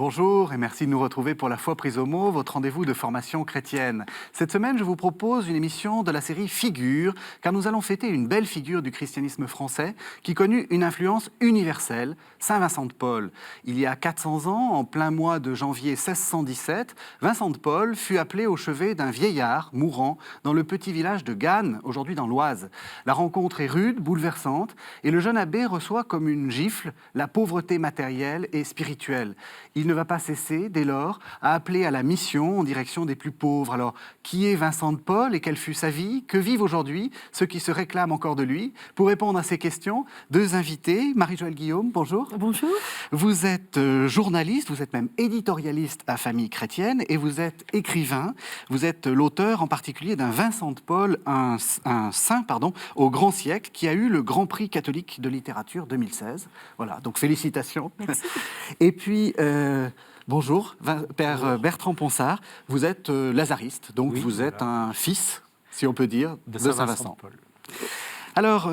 Bonjour et merci de nous retrouver pour La Foi prise au mot, votre rendez-vous de formation chrétienne. Cette semaine, je vous propose une émission de la série Figures, car nous allons fêter une belle figure du christianisme français qui connut une influence universelle, Saint Vincent de Paul. Il y a 400 ans, en plein mois de janvier 1617, Vincent de Paul fut appelé au chevet d'un vieillard mourant dans le petit village de Gannes, aujourd'hui dans l'Oise. La rencontre est rude, bouleversante, et le jeune abbé reçoit comme une gifle la pauvreté matérielle et spirituelle. Il ne va pas cesser, dès lors, à appeler à la mission en direction des plus pauvres. Alors, qui est Vincent de Paul et quelle fut sa vie? Que vivent aujourd'hui ceux qui se réclament encore de lui? Pour répondre à ces questions, deux invités. Marie-Joëlle Guillaume, bonjour. Bonjour. Vous êtes journaliste, vous êtes même éditorialiste à Famille chrétienne et vous êtes écrivain. Vous êtes l'auteur en particulier d'un Vincent de Paul, un saint, au grand siècle, qui a eu le Grand Prix catholique de littérature 2016. Voilà, donc félicitations. Merci. Et puis, bonjour, Père Bertrand Ponsard, vous êtes lazariste, donc oui, vous êtes un fils, si on peut dire, de Saint Vincent. Alors,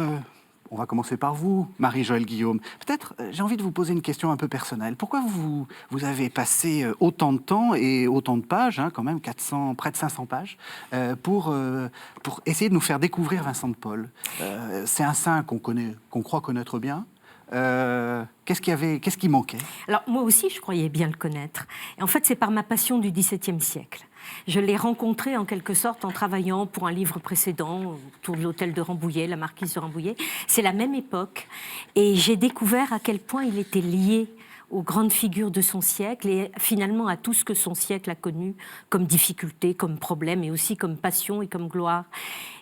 on va commencer par vous, Marie-Joëlle Guillaume. Peut-être, j'ai envie de vous poser une question un peu personnelle. Pourquoi vous avez passé autant de temps et autant de pages, quand même, près de 500 pages, pour essayer de nous faire découvrir Vincent de Paul? C'est un saint qu'on croit connaître bien. Qu'est-ce qui manquait? Alors, moi aussi, je croyais bien le connaître. Et en fait, c'est par ma passion du XVIIe siècle. Je l'ai rencontré, en quelque sorte, en travaillant pour un livre précédent, autour de l'hôtel de Rambouillet, la marquise de Rambouillet. C'est la même époque. Et j'ai découvert à quel point il était lié aux grandes figures de son siècle et finalement à tout ce que son siècle a connu comme difficulté, comme problème et aussi comme passion et comme gloire.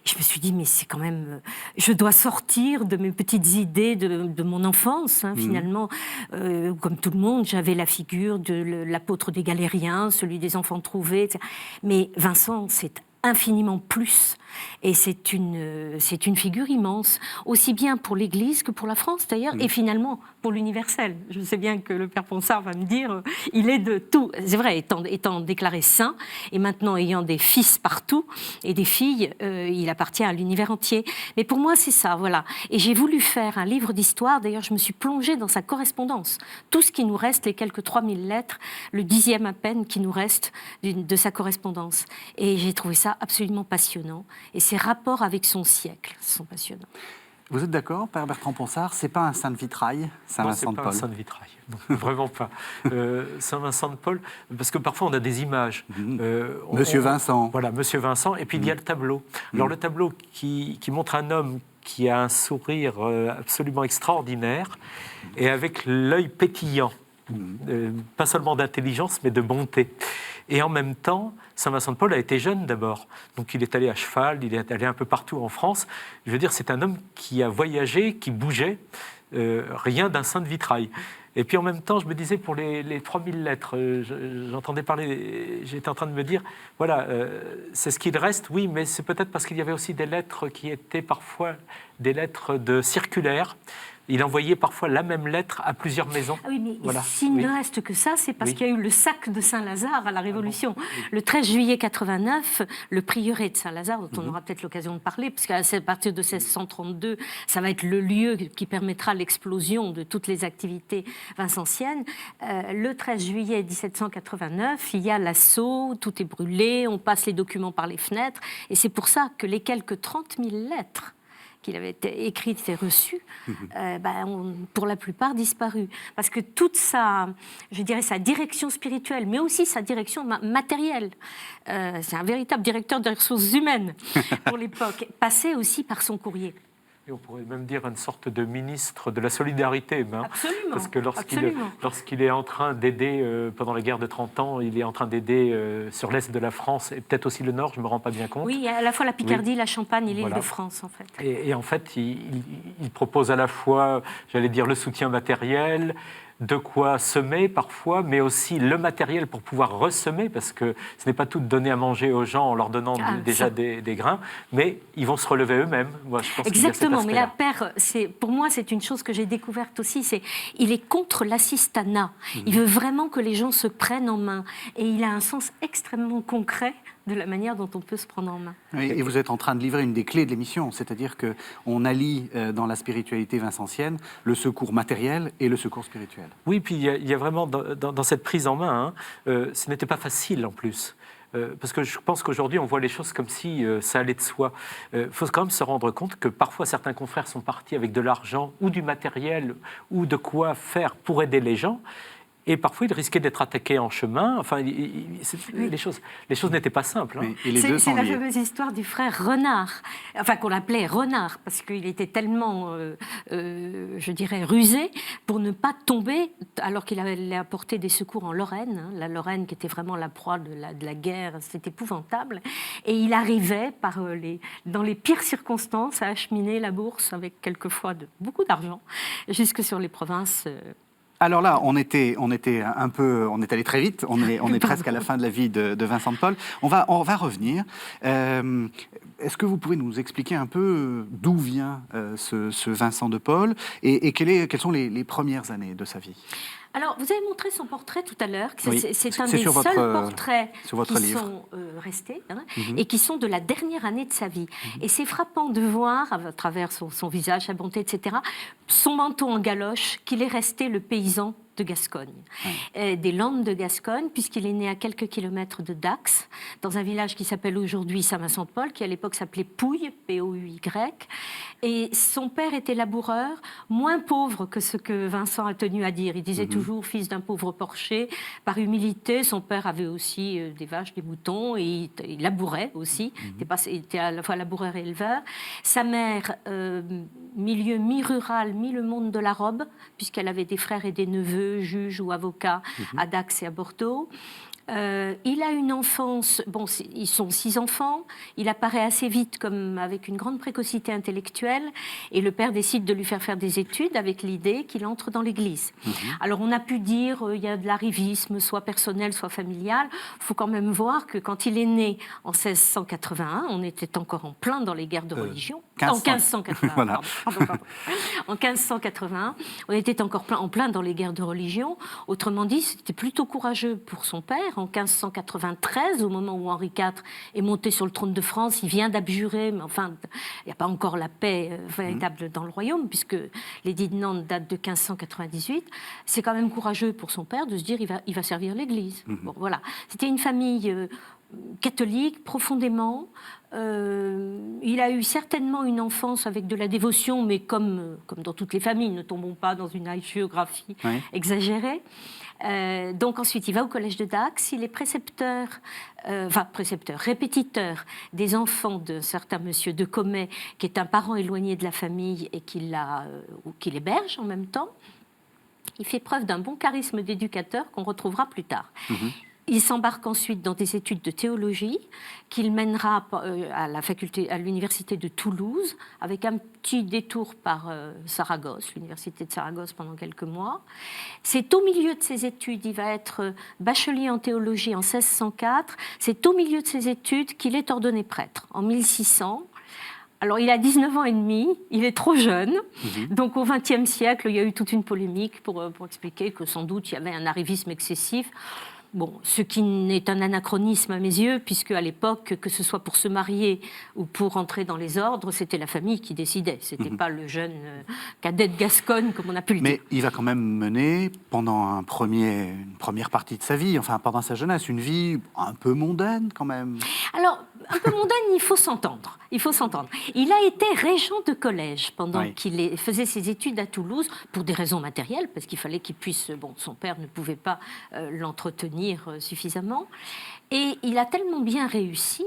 Et je me suis dit, mais c'est quand même... Je dois sortir de mes petites idées de mon enfance, finalement. Comme tout le monde, j'avais la figure de l'apôtre des Galériens, celui des enfants trouvés, etc. Mais Vincent, c'est infiniment plus. Et c'est une figure immense, aussi bien pour l'Église que pour la France d'ailleurs, et finalement pour l'universel. Je sais bien que le Père Ponsard va me dire, il est de tout. C'est vrai, étant déclaré saint, et maintenant ayant des fils partout, et des filles, il appartient à l'univers entier. Mais pour moi, c'est ça, voilà. Et j'ai voulu faire un livre d'histoire, d'ailleurs je me suis plongée dans sa correspondance. Tout ce qui nous reste, les quelques 3000 lettres, le 10e à peine qui nous reste de sa correspondance. Et j'ai trouvé ça absolument passionnant. Et ses rapports avec son siècle sont passionnants. Vous êtes d'accord, Père Bertrand Ponsard? C'est pas un saint de vitrail, Saint Vincent de Paul? Non, c'est pas un saint de vitrail, non, vraiment pas. Saint Vincent de Paul, parce que parfois on a des images. Monsieur Vincent. Voilà, Monsieur Vincent, et puis il y a le tableau. Alors le tableau qui montre un homme qui a un sourire absolument extraordinaire et avec l'œil pétillant, pas seulement d'intelligence, mais de bonté. Et en même temps, Saint Vincent de Paul a été jeune d'abord. Donc il est allé à cheval, il est allé un peu partout en France. Je veux dire, c'est un homme qui a voyagé, qui bougeait, rien d'un saint de vitrail. Et puis en même temps, je me disais, pour les 3000 lettres, j'entendais parler, j'étais en train de me dire, voilà, c'est ce qu'il reste, oui, mais c'est peut-être parce qu'il y avait aussi des lettres qui étaient parfois des lettres de circulaires. Il envoyait parfois la même lettre à plusieurs maisons. Ah oui, mais voilà. s'il ne reste que ça, c'est parce qu'il y a eu le sac de Saint-Lazare à la Révolution. Le 13 juillet 89, le prieuré de Saint-Lazare, dont on aura peut-être l'occasion de parler, parce qu'à partir de 1632, ça va être le lieu qui permettra l'explosion de toutes les activités vincentiennes. Le 13 juillet 1789, il y a l'assaut, tout est brûlé, on passe les documents par les fenêtres, et c'est pour ça que les quelques 30 000 lettres qu'il avait écrites et reçues, ont pour la plupart disparu. Parce que toute sa direction spirituelle, mais aussi sa direction matérielle, c'est un véritable directeur des ressources humaines pour l'époque, passait aussi par son courrier. Et on pourrait même dire une sorte de ministre de la solidarité. Absolument. Parce que lorsqu'il est en train d'aider, pendant la guerre de 30 ans, il est en train d'aider sur l'Est de la France, et peut-être aussi le Nord, je ne me rends pas bien compte. Oui, à la fois la Picardie, la Champagne et l'Île-de-France, en fait. Et en fait, il propose à la fois, j'allais dire, le soutien matériel, de quoi semer parfois, mais aussi le matériel pour pouvoir ressemer, parce que ce n'est pas tout de donner à manger aux gens en leur donnant déjà des grains, mais ils vont se relever eux-mêmes. Moi, je pense exactement, mais la Père, pour moi, c'est une chose que j'ai découverte aussi, il est contre l'assistanat. Il veut vraiment que les gens se prennent en main, et il a un sens extrêmement concret de la manière dont on peut se prendre en main. Oui, et vous êtes en train de livrer une des clés de l'émission, c'est-à-dire qu'on allie dans la spiritualité vincentienne le secours matériel et le secours spirituel. Oui, puis il y a vraiment dans cette prise en main, ce n'était pas facile en plus. Parce que je pense qu'aujourd'hui, on voit les choses comme si ça allait de soi. Il faut quand même se rendre compte que parfois, certains confrères sont partis avec de l'argent ou du matériel ou de quoi faire pour aider les gens. Et parfois, ils risquaient d'être attaqués en chemin. Enfin, les choses n'étaient pas simples. Hein. Et les deux sont c'est la liés. fameuse histoire du frère Renard, enfin qu'on l'appelait Renard, parce qu'il était tellement, je dirais, rusé pour ne pas tomber, alors qu'il allait apporter des secours en Lorraine, hein, la Lorraine qui était vraiment la proie de la guerre, c'était épouvantable. Et il arrivait, dans les pires circonstances, à acheminer la bourse avec quelquefois beaucoup d'argent, jusque sur les provinces. Alors là, on est allé très vite. On est presque à la fin de la vie de Vincent de Paul. On va revenir. Est-ce que vous pouvez nous expliquer un peu d'où vient ce Vincent de Paul et quelles sont les premières années de sa vie? Alors, vous avez montré son portrait tout à l'heure. Oui, c'est un des seuls portraits qui livre. sont restés et qui sont de la dernière année de sa vie. Et c'est frappant de voir, à travers son visage, sa bonté, etc., son manteau en galoche, qu'il est resté le paysan de Gascogne, des Landes de Gascogne, puisqu'il est né à quelques kilomètres de Dax, dans un village qui s'appelle aujourd'hui Saint-Vincent-de-Paul, qui à l'époque s'appelait Pouille, P-O-U-Y. Et son père était laboureur, moins pauvre que ce que Vincent a tenu à dire. Il disait toujours fils d'un pauvre porcher. Par humilité, son père avait aussi des vaches, des moutons, et il labourait aussi. Il était à la fois laboureur et éleveur. Sa mère, milieu mi-rural, mi-le monde de la robe, puisqu'elle avait des frères et des neveux, juges ou avocats à Dax et à Bordeaux. Il a une enfance, ils sont 6 enfants, il apparaît assez vite comme avec une grande précocité intellectuelle et le père décide de lui faire des études avec l'idée qu'il entre dans l'église. Alors on a pu dire il y a de l'arrivisme, soit personnel, soit familial. Il faut quand même voir que quand il est né en 1681, on était encore en plein dans les guerres de religion. En 1581, voilà. pardon. En 1581, on était encore en plein dans les guerres de religion. Autrement dit, c'était plutôt courageux pour son père. En 1593, au moment où Henri IV est monté sur le trône de France, il vient d'abjurer, mais enfin, il n'y a pas encore la paix véritable dans le royaume, puisque l'édit de Nantes date de 1598. C'est quand même courageux pour son père de se dire il va servir l'Église. Bon, voilà. C'était une famille catholique, profondément. Il a eu certainement une enfance avec de la dévotion, mais comme dans toutes les familles, ne tombons pas dans une hagiographie exagérée. Donc ensuite, il va au collège de Dax, il est répétiteur des enfants d'un certain monsieur de Comet, qui est un parent éloigné de la famille et qui l'héberge en même temps. Il fait preuve d'un bon charisme d'éducateur qu'on retrouvera plus tard. Il s'embarque ensuite dans des études de théologie qu'il mènera à l'université de Toulouse, avec un petit détour par Saragosse, l'université de Saragosse pendant quelques mois. C'est au milieu de ses études, il va être bachelier en théologie en 1604, c'est au milieu de ses études qu'il est ordonné prêtre en 1600. Alors, il a 19 ans et demi, il est trop jeune. Donc, au XXe siècle, il y a eu toute une polémique pour expliquer que sans doute il y avait un arrivisme excessif. Bon, ce qui n'est un anachronisme à mes yeux, puisque à l'époque, que ce soit pour se marier ou pour entrer dans les ordres, c'était la famille qui décidait. C'était pas le jeune cadet de Gascogne, comme on a pu le dire. Mais il va quand même mener, pendant une première partie de sa vie, enfin pendant sa jeunesse, une vie un peu mondaine quand même. Alors, un peu mondaine, il faut s'entendre. Il a été régent de collège pendant qu'il faisait ses études à Toulouse, pour des raisons matérielles, parce qu'il fallait qu'il puisse... son père ne pouvait pas l'entretenir suffisamment. Et il a tellement bien réussi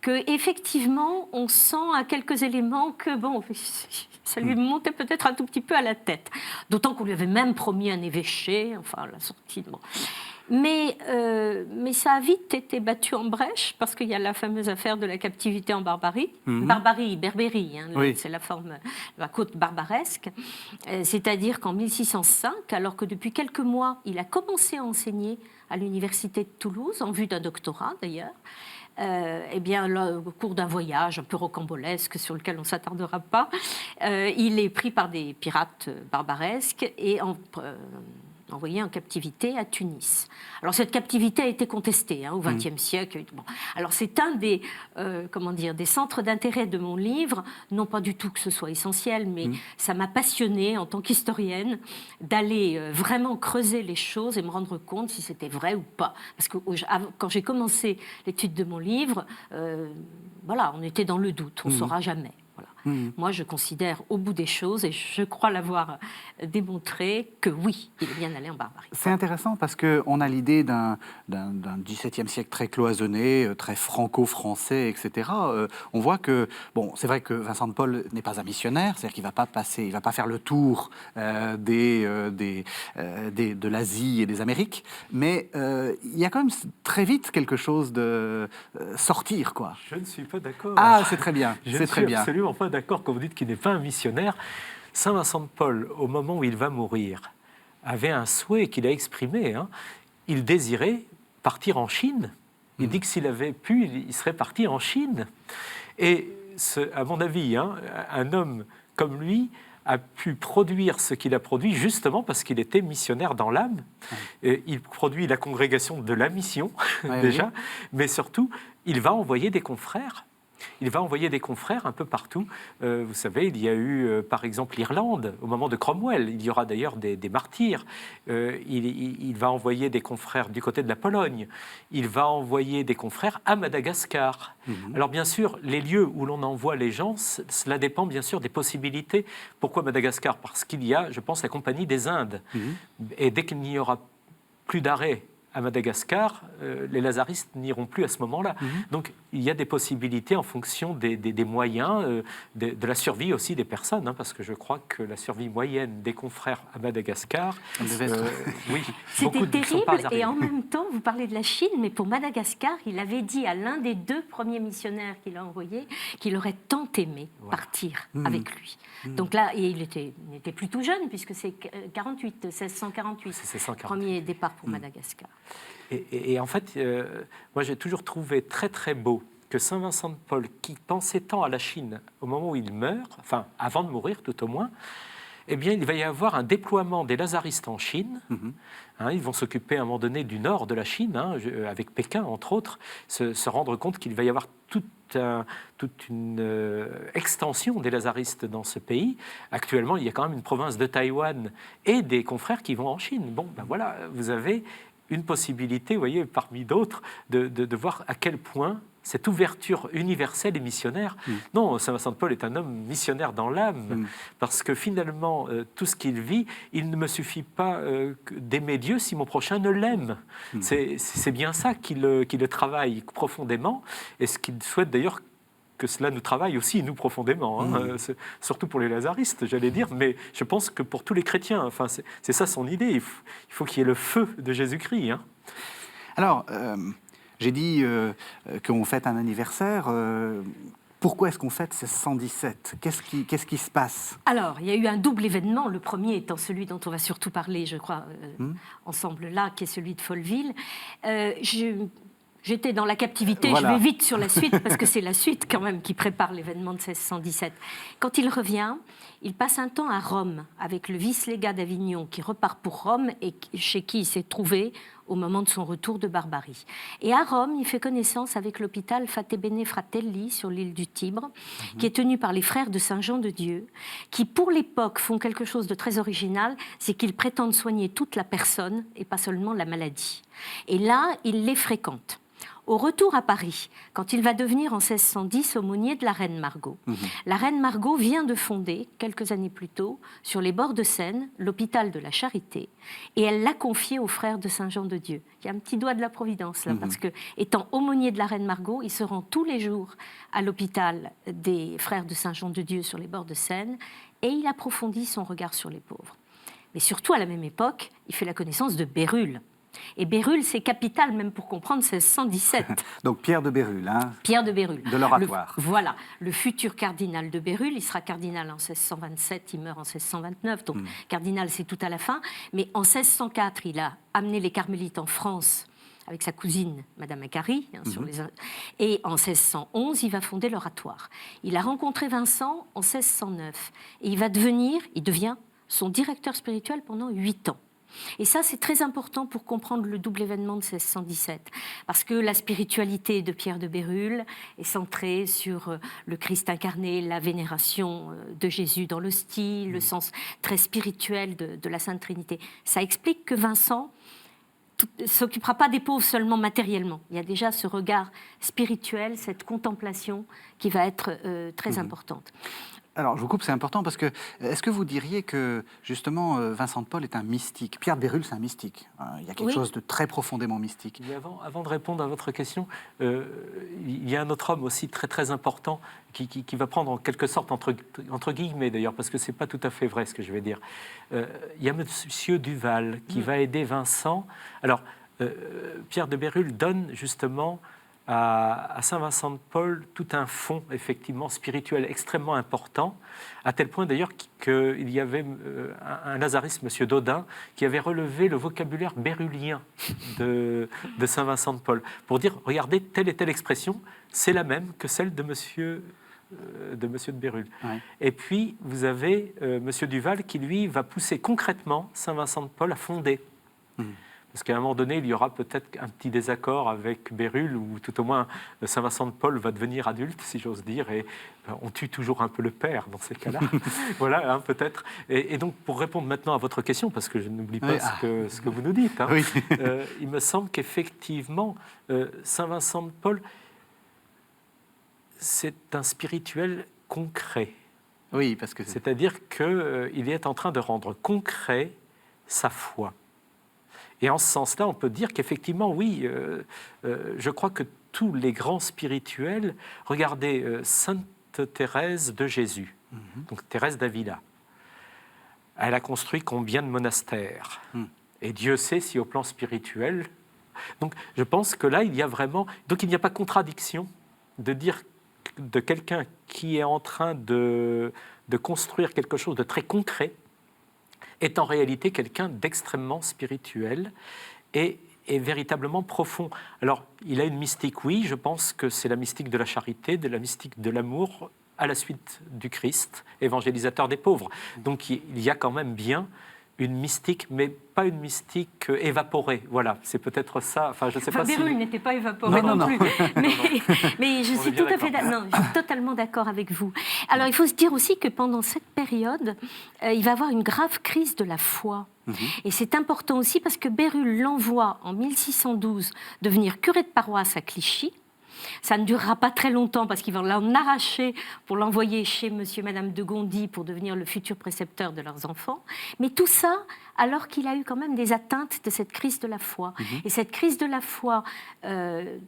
qu'effectivement, on sent à quelques éléments que, ça lui montait peut-être un tout petit peu à la tête. D'autant qu'on lui avait même promis un évêché, enfin, la sortie de... Mais ça a vite été battu en brèche, parce qu'il y a la fameuse affaire de la captivité en Barbarie. Berbérie, c'est la forme, la côte barbaresque. C'est-à-dire qu'en 1605, alors que depuis quelques mois, il a commencé à enseigner à l'université de Toulouse, en vue d'un doctorat d'ailleurs, là, au cours d'un voyage un peu rocambolesque sur lequel on ne s'attardera pas, il est pris par des pirates barbaresques et envoyé en captivité à Tunis. Alors cette captivité a été contestée au XXe siècle. Bon. Alors c'est un des, des centres d'intérêt de mon livre, non pas du tout que ce soit essentiel, mais ça m'a passionnée en tant qu'historienne d'aller vraiment creuser les choses et me rendre compte si c'était vrai ou pas. Parce que quand j'ai commencé l'étude de mon livre, on était dans le doute, on ne saura jamais. Voilà. Moi, je considère au bout des choses, et je crois l'avoir démontré, que oui, il est bien allé en Barbarie. C'est intéressant parce qu'on a l'idée d'un XVIIe siècle très cloisonné, très franco-français, etc. On voit que, c'est vrai que Vincent de Paul n'est pas un missionnaire, c'est-à-dire qu'il ne va pas faire le tour de l'Asie et des Amériques, mais il y a quand même très vite quelque chose de sortir, quoi. Je ne suis pas d'accord. Ah, c'est très bien. Je ne suis absolument pas d'accord quand vous dites qu'il n'est pas un missionnaire. Saint Vincent de Paul, au moment où il va mourir, avait un souhait qu'il a exprimé. Il désirait partir en Chine. Il dit que s'il avait pu, il serait parti en Chine. Et à mon avis, un homme comme lui a pu produire ce qu'il a produit justement parce qu'il était missionnaire dans l'âme. Il produit la congrégation de la mission, déjà, mais surtout, il va envoyer des confrères. Il va envoyer des confrères un peu partout. Vous savez, il y a eu, par exemple, l'Irlande, au moment de Cromwell. Il y aura d'ailleurs des martyrs. Il va envoyer des confrères du côté de la Pologne. Il va envoyer des confrères à Madagascar. Alors, bien sûr, les lieux où l'on envoie les gens, cela dépend bien sûr des possibilités. Pourquoi Madagascar? Parce qu'il y a, je pense, la Compagnie des Indes. Et dès qu'il n'y aura plus d'arrêt à Madagascar, les lazaristes n'iront plus à ce moment-là. Donc, il y a des possibilités en fonction des moyens, de la survie aussi des personnes, parce que je crois que la survie moyenne des confrères à Madagascar... oui, c'était terrible, et en même temps, vous parlez de la Chine, mais pour Madagascar, il avait dit à l'un des 2 premiers missionnaires qu'il a envoyés qu'il aurait tant aimé partir avec lui. Donc là, et il était plutôt jeune, puisque c'est 1648, premier départ pour Madagascar. Et en fait, moi j'ai toujours trouvé très très beau que Saint Vincent de Paul, qui pensait tant à la Chine au moment où il meurt, enfin avant de mourir tout au moins, eh bien il va y avoir un déploiement des lazaristes en Chine. Ils vont s'occuper à un moment donné du nord de la Chine, avec Pékin entre autres, se rendre compte qu'il va y avoir toute une extension des lazaristes dans ce pays. Actuellement, il y a quand même une province de Taïwan et des confrères qui vont en Chine. Bon, ben voilà, vous avez une possibilité, vous voyez, parmi d'autres, de voir à quel point cette ouverture universelle et missionnaire. Non, Saint Vincent de Paul est un homme missionnaire dans l'âme, parce que finalement, tout ce qu'il vit, il ne me suffit pas d'aimer Dieu si mon prochain ne l'aime. C'est bien ça qui le travaille profondément, et ce qu'il souhaite d'ailleurs que cela nous travaille aussi, nous, profondément, surtout pour les lazaristes, j'allais dire, mais je pense que pour tous les chrétiens, enfin, c'est ça son idée, il faut qu'il y ait le feu de Jésus-Christ. Alors, j'ai dit qu'on fête un anniversaire. Pourquoi est-ce qu'on fête 1617 ? Qu'est-ce qui se passe ? Alors, il y a eu un double événement, le premier étant celui dont on va surtout parler, je crois, ensemble là, qui est celui de Folleville. J'étais dans la captivité, je vais vite sur la suite, parce que c'est la suite quand même qui prépare l'événement de 1617. Quand il revient, il passe un temps à Rome, avec le vice-légat d'Avignon, qui repart pour Rome, et chez qui il s'est trouvé au moment de son retour de Barbarie. Et à Rome, il fait connaissance avec l'hôpital Fate Bene Fratelli, sur l'île du Tibre, qui est tenu par les frères de Saint-Jean de Dieu, qui, pour l'époque, font quelque chose de très original, c'est qu'ils prétendent soigner toute la personne, et pas seulement la maladie. Et là, il les fréquente. Au retour à Paris, quand il va devenir en 1610 aumônier de la reine Margot, la reine Margot vient de fonder, quelques années plus tôt, sur les bords de Seine, l'hôpital de la Charité, et elle l'a confié aux frères de Saint-Jean de Dieu. Il y a un petit doigt de la Providence, là, parce que, étant aumônier de la reine Margot, il se rend tous les jours à l'hôpital des frères de Saint-Jean de Dieu sur les bords de Seine, et il approfondit son regard sur les pauvres. Mais surtout, à la même époque, il fait la connaissance de Bérulle. Et Bérulle, c'est capital même pour comprendre 1617. Donc Pierre de Bérulle. Pierre de Bérulle. De l'oratoire. Voilà, le futur cardinal de Bérulle. Il sera cardinal en 1627, il meurt en 1629. Donc cardinal, c'est tout à la fin. Mais en 1604, il a amené les carmélites en France avec sa cousine, Madame Macquarie. Et en 1611, il va fonder l'oratoire. Il a rencontré Vincent en 1609. Et il devient son directeur spirituel pendant 8 ans. Et ça, c'est très important pour comprendre le double événement de 1617, parce que la spiritualité de Pierre de Bérulle est centrée sur le Christ incarné, la vénération de Jésus dans l'hostie, le sens très spirituel de la Sainte Trinité. Ça explique que Vincent ne s'occupera pas des pauvres seulement matériellement. Il y a déjà ce regard spirituel, cette contemplation qui va être très importante. Alors, je vous coupe, c'est important parce que, est-ce que vous diriez que, justement, Vincent de Paul est un mystique? Pierre de Bérulle, c'est un mystique. Il y a quelque chose de très profondément mystique. Mais avant de répondre à votre question, il y a un autre homme aussi très, très important qui va prendre en quelque sorte, entre guillemets d'ailleurs, parce que ce n'est pas tout à fait vrai ce que je vais dire. Il y a Monsieur Duval qui va aider Vincent. Alors, Pierre de Bérulle donne justement à Saint Vincent de Paul tout un fond effectivement spirituel extrêmement important, à tel point d'ailleurs qu'il y avait un lazariste, Monsieur Dodin, qui avait relevé le vocabulaire bérullien de Saint Vincent de Paul, pour dire, regardez, telle et telle expression, c'est la même que celle de Monsieur de Bérulle. Ouais. Et puis, vous avez Monsieur Duval qui, lui, va pousser concrètement Saint Vincent de Paul à fonder. Parce qu'à un moment donné, il y aura peut-être un petit désaccord avec Bérulle, ou tout au moins Saint Vincent de Paul va devenir adulte, si j'ose dire, et on tue toujours un peu le père dans ces cas-là. Voilà, hein, peut-être. Et donc, pour répondre maintenant à votre question, parce que je n'oublie pas ce que vous nous dites, hein, il me semble qu'effectivement, Saint Vincent de Paul, c'est un spirituel concret. Oui, parce que c'est-à-dire qu'il est en train de rendre concret sa foi. Et en ce sens-là, on peut dire qu'effectivement, oui, je crois que tous les grands spirituels, regardez Sainte Thérèse de Jésus, donc Thérèse d'Avila, elle a construit combien de monastères? Et Dieu sait si au plan spirituel... Donc je pense que là, il y a vraiment... Donc il n'y a pas contradiction de dire de quelqu'un qui est en train de construire quelque chose de très concret, est en réalité quelqu'un d'extrêmement spirituel et véritablement profond. Alors, il a une mystique, oui, je pense que c'est la mystique de la charité, de la mystique de l'amour, à la suite du Christ, évangélisateur des pauvres. Donc, il y a quand même bien une mystique, mais pas une mystique évaporée. Voilà, c'est peut-être ça. Enfin, je sais pas si... Bérulle n'était pas évaporé non plus. Mais je suis tout à fait je suis totalement d'accord avec vous. Alors, il faut se dire aussi que pendant cette période, il va y avoir une grave crise de la foi. Et c'est important aussi parce que Bérulle l'envoie en 1612 devenir curé de paroisse à Clichy. Ça ne durera pas très longtemps parce qu'ils vont l'en arracher pour l'envoyer chez monsieur et madame de Gondi pour devenir le futur précepteur de leurs enfants. Mais tout ça alors qu'il a eu quand même des atteintes de cette crise de la foi. Et cette crise de la foi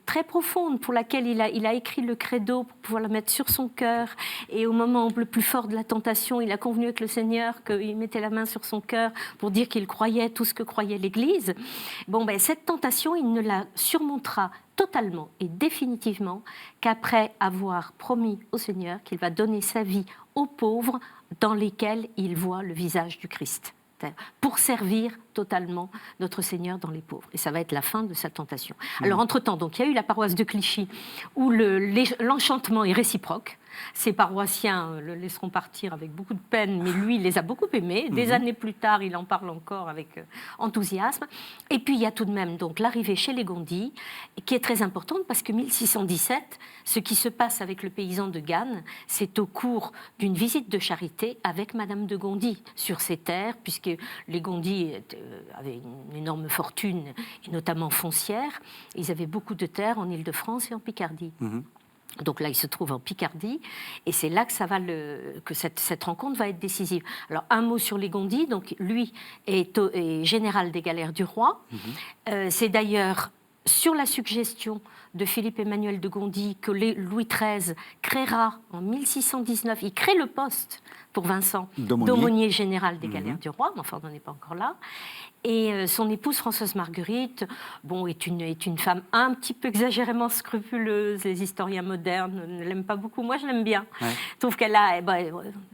très profonde pour laquelle il a écrit le credo pour pouvoir le mettre sur son cœur. Et au moment le plus fort de la tentation, il a convenu avec le Seigneur qu'il mettait la main sur son cœur pour dire qu'il croyait tout ce que croyait l'Église. Bon, ben, cette tentation, il ne la surmontera totalement et définitivement qu'après avoir promis au Seigneur qu'il va donner sa vie aux pauvres dans lesquels il voit le visage du Christ, pour servir totalement notre Seigneur dans les pauvres. Et ça va être la fin de sa tentation. Alors, entre-temps, donc, il y a eu la paroisse de Clichy où l'enchantement est réciproque. Ses paroissiens le laisseront partir avec beaucoup de peine, mais lui, il les a beaucoup aimés. Des années plus tard, il en parle encore avec enthousiasme. Et puis, il y a tout de même donc l'arrivée chez les Gondi, qui est très importante parce que 1617, ce qui se passe avec le paysan de Gannes, c'est au cours d'une visite de charité avec Madame de Gondi sur ses terres, puisque les Gondi avaient une énorme fortune, et notamment foncière. Ils avaient beaucoup de terres en Île-de-France et en Picardie. Donc là, il se trouve en Picardie, et c'est là que cette rencontre va être décisive. Alors, un mot sur les Gondi. Donc, lui est général des galères du roi. C'est d'ailleurs sur la suggestion de Philippe-Emmanuel de Gondi que Louis XIII créera en 1619, il crée le poste pour Vincent d'aumônier général des galères du roi, mais enfin, on n'en est pas encore là. Et son épouse, Françoise Marguerite, est une femme un petit peu exagérément scrupuleuse. Les historiens modernes ne l'aiment pas beaucoup. Moi, je l'aime bien. Ouais. Je trouve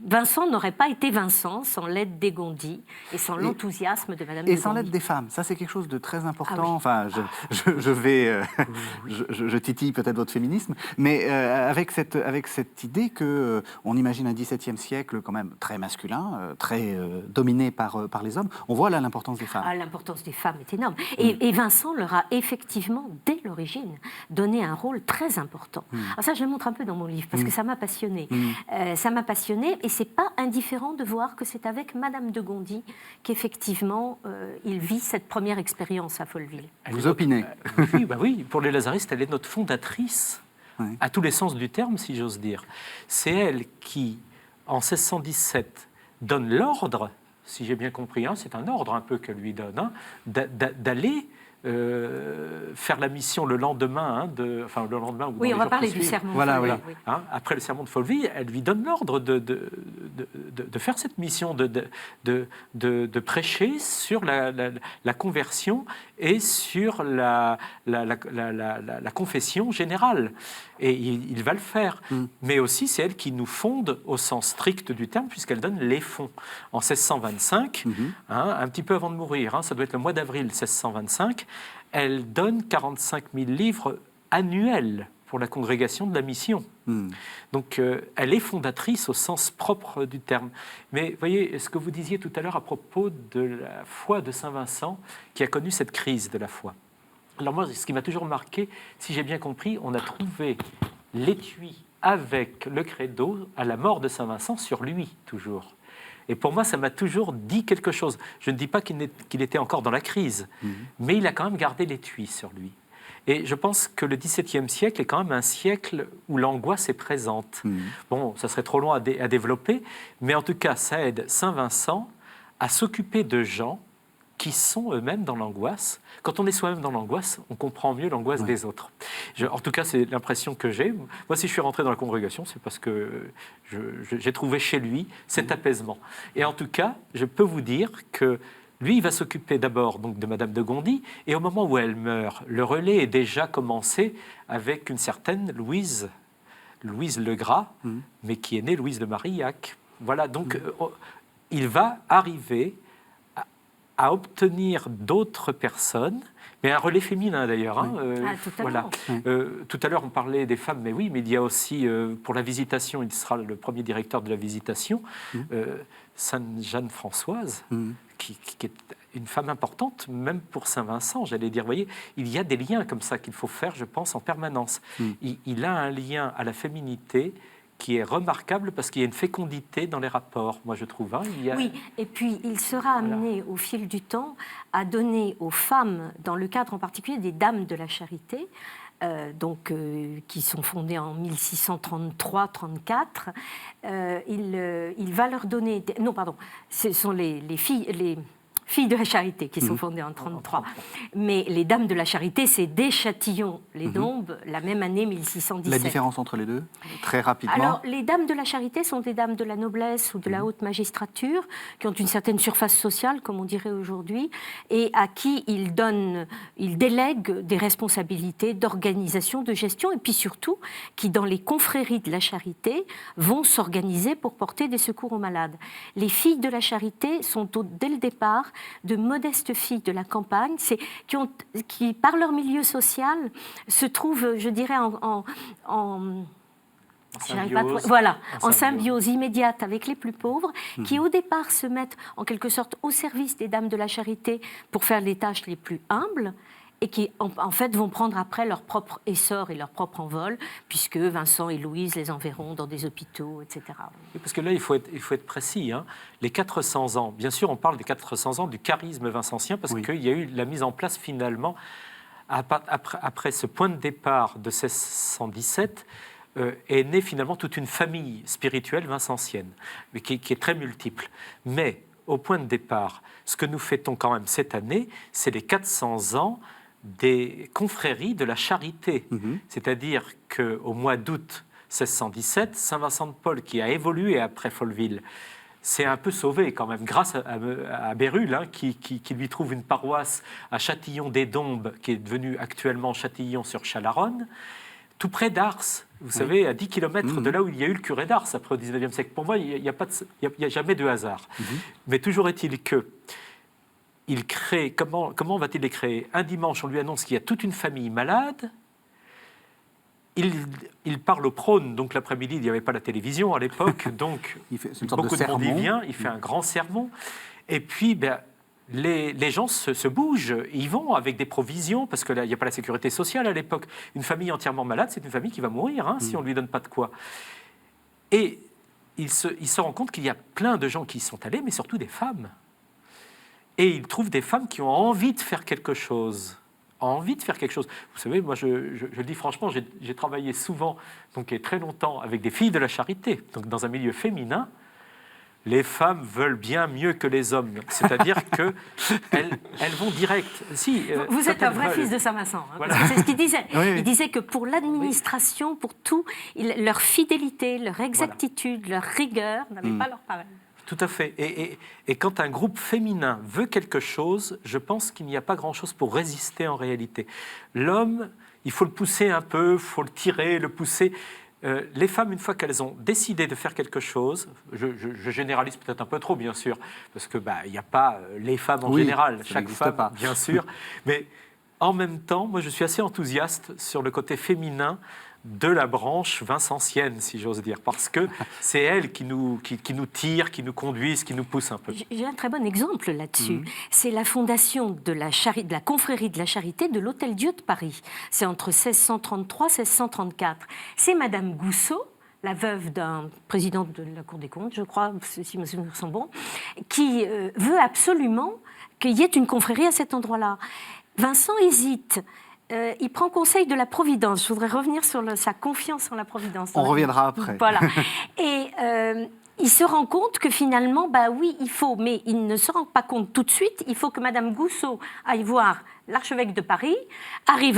Vincent n'aurait pas été Vincent sans l'aide des Gondi et sans l'enthousiasme de Madame de Gondi. Et sans l'aide des femmes. Ça, c'est quelque chose de très important. Ah oui. Enfin, je titille peut-être votre féminisme, mais avec cette idée qu'on imagine un XVIIe siècle quand même très masculin, très dominé par les hommes. On voit là l'importance des femmes. Ah, l'importance des femmes est énorme. Et Vincent leur a effectivement, dès l'origine, donné un rôle très important. Alors ça, je le montre un peu dans mon livre, parce que ça m'a passionnée. Ça m'a passionnée, et c'est pas indifférent de voir que c'est avec Madame de Gondi qu'effectivement, il vit cette première expérience à Folleville. Vous opinez? Oui, oui, pour les lazaristes, elle est notre fondatrice, à tous les sens du terme, si j'ose dire. C'est elle qui, en 1617, donne l'ordre, si j'ai bien compris, c'est un ordre un peu qu'elle lui donne, d'aller faire la mission le lendemain, le lendemain ou oui, dans on les va parler jours du qui suivent. sermon. Voilà, oui. Après le sermon de Folleville, elle lui donne l'ordre de faire cette mission, de prêcher sur la conversion et sur la confession générale. Et il va le faire. Mais aussi, c'est elle qui nous fonde au sens strict du terme, puisqu'elle donne les fonds. En 1625, un petit peu avant de mourir, ça doit être le mois d'avril 1625, elle donne 45 000 livres annuels pour la congrégation de la mission. Donc, elle est fondatrice au sens propre du terme. Mais vous voyez, ce que vous disiez tout à l'heure à propos de la foi de Saint-Vincent, qui a connu cette crise de la foi. Alors moi, ce qui m'a toujours marqué, si j'ai bien compris, on a trouvé l'étui avec le credo à la mort de Saint-Vincent sur lui, toujours. Et pour moi, ça m'a toujours dit quelque chose. Je ne dis pas qu'il était encore dans la crise, mais il a quand même gardé l'étui sur lui. Et je pense que le XVIIe siècle est quand même un siècle où l'angoisse est présente. Bon, ça serait trop long à développer, mais en tout cas, ça aide Saint-Vincent à s'occuper de gens qui sont eux-mêmes dans l'angoisse. Quand on est soi-même dans l'angoisse, on comprend mieux l'angoisse des autres. En tout cas, c'est l'impression que j'ai. Moi, si je suis rentré dans la congrégation, c'est parce que j'ai trouvé chez lui cet apaisement. Et en tout cas, je peux vous dire que lui, il va s'occuper d'abord donc de Madame de Gondi, et au moment où elle meurt, le relais est déjà commencé avec une certaine Louise Legras, mais qui est née Louise de Marillac. Voilà, donc il va arriver à obtenir d'autres personnes, mais un relais féminin d'ailleurs. Voilà. Tout à l'heure, on parlait des femmes, mais oui, mais il y a aussi, pour la visitation, il sera le premier directeur de la visitation, Sainte Jeanne-Françoise, qui est une femme importante, même pour Saint-Vincent, j'allais dire. Vous voyez, il y a des liens comme ça qu'il faut faire, je pense, en permanence. Il a un lien à la féminité qui est remarquable parce qu'il y a une fécondité dans les rapports, moi je trouve. Oui, et puis il sera amené au fil du temps à donner aux femmes, dans le cadre en particulier des Dames de la Charité, qui sont fondées en 1633-34, il va leur donner... Non, pardon, ce sont les filles de la Charité qui sont fondées en 1933. Mais les Dames de la Charité, c'est dès Châtillon-les-Dombes, la même année 1617. La différence entre les deux, très rapidement. Alors, les Dames de la Charité sont des dames de la noblesse ou de la haute magistrature, qui ont une certaine surface sociale, comme on dirait aujourd'hui, et à qui ils délèguent des responsabilités d'organisation, de gestion, et puis surtout, qui, dans les confréries de la Charité, vont s'organiser pour porter des secours aux malades. Les filles de la Charité sont, dès le départ, de modestes filles de la campagne, qui, par leur milieu social, se trouvent, je dirais, en symbiose immédiate avec les plus pauvres, qui au départ se mettent en quelque sorte au service des Dames de la Charité pour faire les tâches les plus humbles, et qui, en fait, vont prendre après leur propre essor et leur propre envol, puisque Vincent et Louise les enverront dans des hôpitaux, etc. Oui, parce que là, il faut être précis. Les 400 ans, bien sûr, on parle des 400 ans du charisme vincentien, parce qu'il y a eu la mise en place, finalement, après ce point de départ de 1617, est née finalement toute une famille spirituelle vincentienne, mais qui est très multiple. Mais, au point de départ, ce que nous fêtons quand même cette année, c'est les 400 ans des confréries de la Charité. C'est-à-dire qu'au mois d'août 1617, Saint-Vincent de Paul, qui a évolué après Folleville, s'est un peu sauvé quand même, grâce à Bérulle, qui lui trouve une paroisse à Châtillon-des-Dombes, qui est devenue actuellement Châtillon-sur-Chalaronne, tout près d'Ars, vous savez, à 10 km de là où il y a eu le curé d'Ars après au XIXe siècle. Pour moi, il n'y a jamais de hasard. Mais toujours est-il que il crée, comment va-t-il les créer? Un dimanche, on lui annonce qu'il y a toute une famille malade, il parle au prône, donc l'après-midi, il n'y avait pas la télévision à l'époque, donc C'est une sorte beaucoup de monde y sermon. vient, il fait un grand sermon, et puis les gens se bougent, ils vont avec des provisions, parce qu'il n'y a pas la sécurité sociale à l'époque. Une famille entièrement malade, c'est une famille qui va mourir si on ne lui donne pas de quoi. Et il se rend compte qu'il y a plein de gens qui y sont allés, mais surtout des femmes. Et il trouve des femmes qui ont envie de faire quelque chose. Vous savez, moi, je le dis franchement, j'ai travaillé souvent, donc et très longtemps, avec des filles de la charité, donc dans un milieu féminin. Les femmes veulent bien mieux que les hommes. C'est-à-dire qu'elles vont direct. Si, Vous êtes un vrai veulent. fils de Saint-Vincent. Hein, Voilà. c'est ce qu'il disait. Oui, oui. Il disait que pour l'administration, pour tout, leur fidélité, leur exactitude, leur rigueur n'avaient pas leur pareil. Tout à fait. Et quand un groupe féminin veut quelque chose, je pense qu'il n'y a pas grand-chose pour résister en réalité. L'homme, il faut le pousser un peu, il faut le tirer, le pousser. Les femmes, une fois qu'elles ont décidé de faire quelque chose, je généralise peut-être un peu trop, bien sûr, parce que il n'y a pas les femmes en général, ça chaque n'existe femme, pas. bien sûr, mais en même temps, moi je suis assez enthousiaste sur le côté féminin de la branche vincencienne, si j'ose dire, parce que c'est elles qui nous tirent, qui nous conduisent, qui nous poussent un peu. J'ai un très bon exemple là-dessus. C'est la fondation de la confrérie de la Charité de l'Hôtel-Dieu de Paris. C'est entre 1633 et 1634. C'est Madame Gousseau, la veuve d'un président de la Cour des comptes, je crois, si mes souvenirs sont bons, qui veut absolument qu'il y ait une confrérie à cet endroit-là. Vincent hésite. Il prend conseil de la Providence. Je voudrais revenir sur sa confiance en la Providence. On reviendra après. Voilà. Et il se rend compte que finalement, oui, il faut, mais il ne se rend pas compte tout de suite. Il faut que Madame Gousseau aille voir l'archevêque de Paris,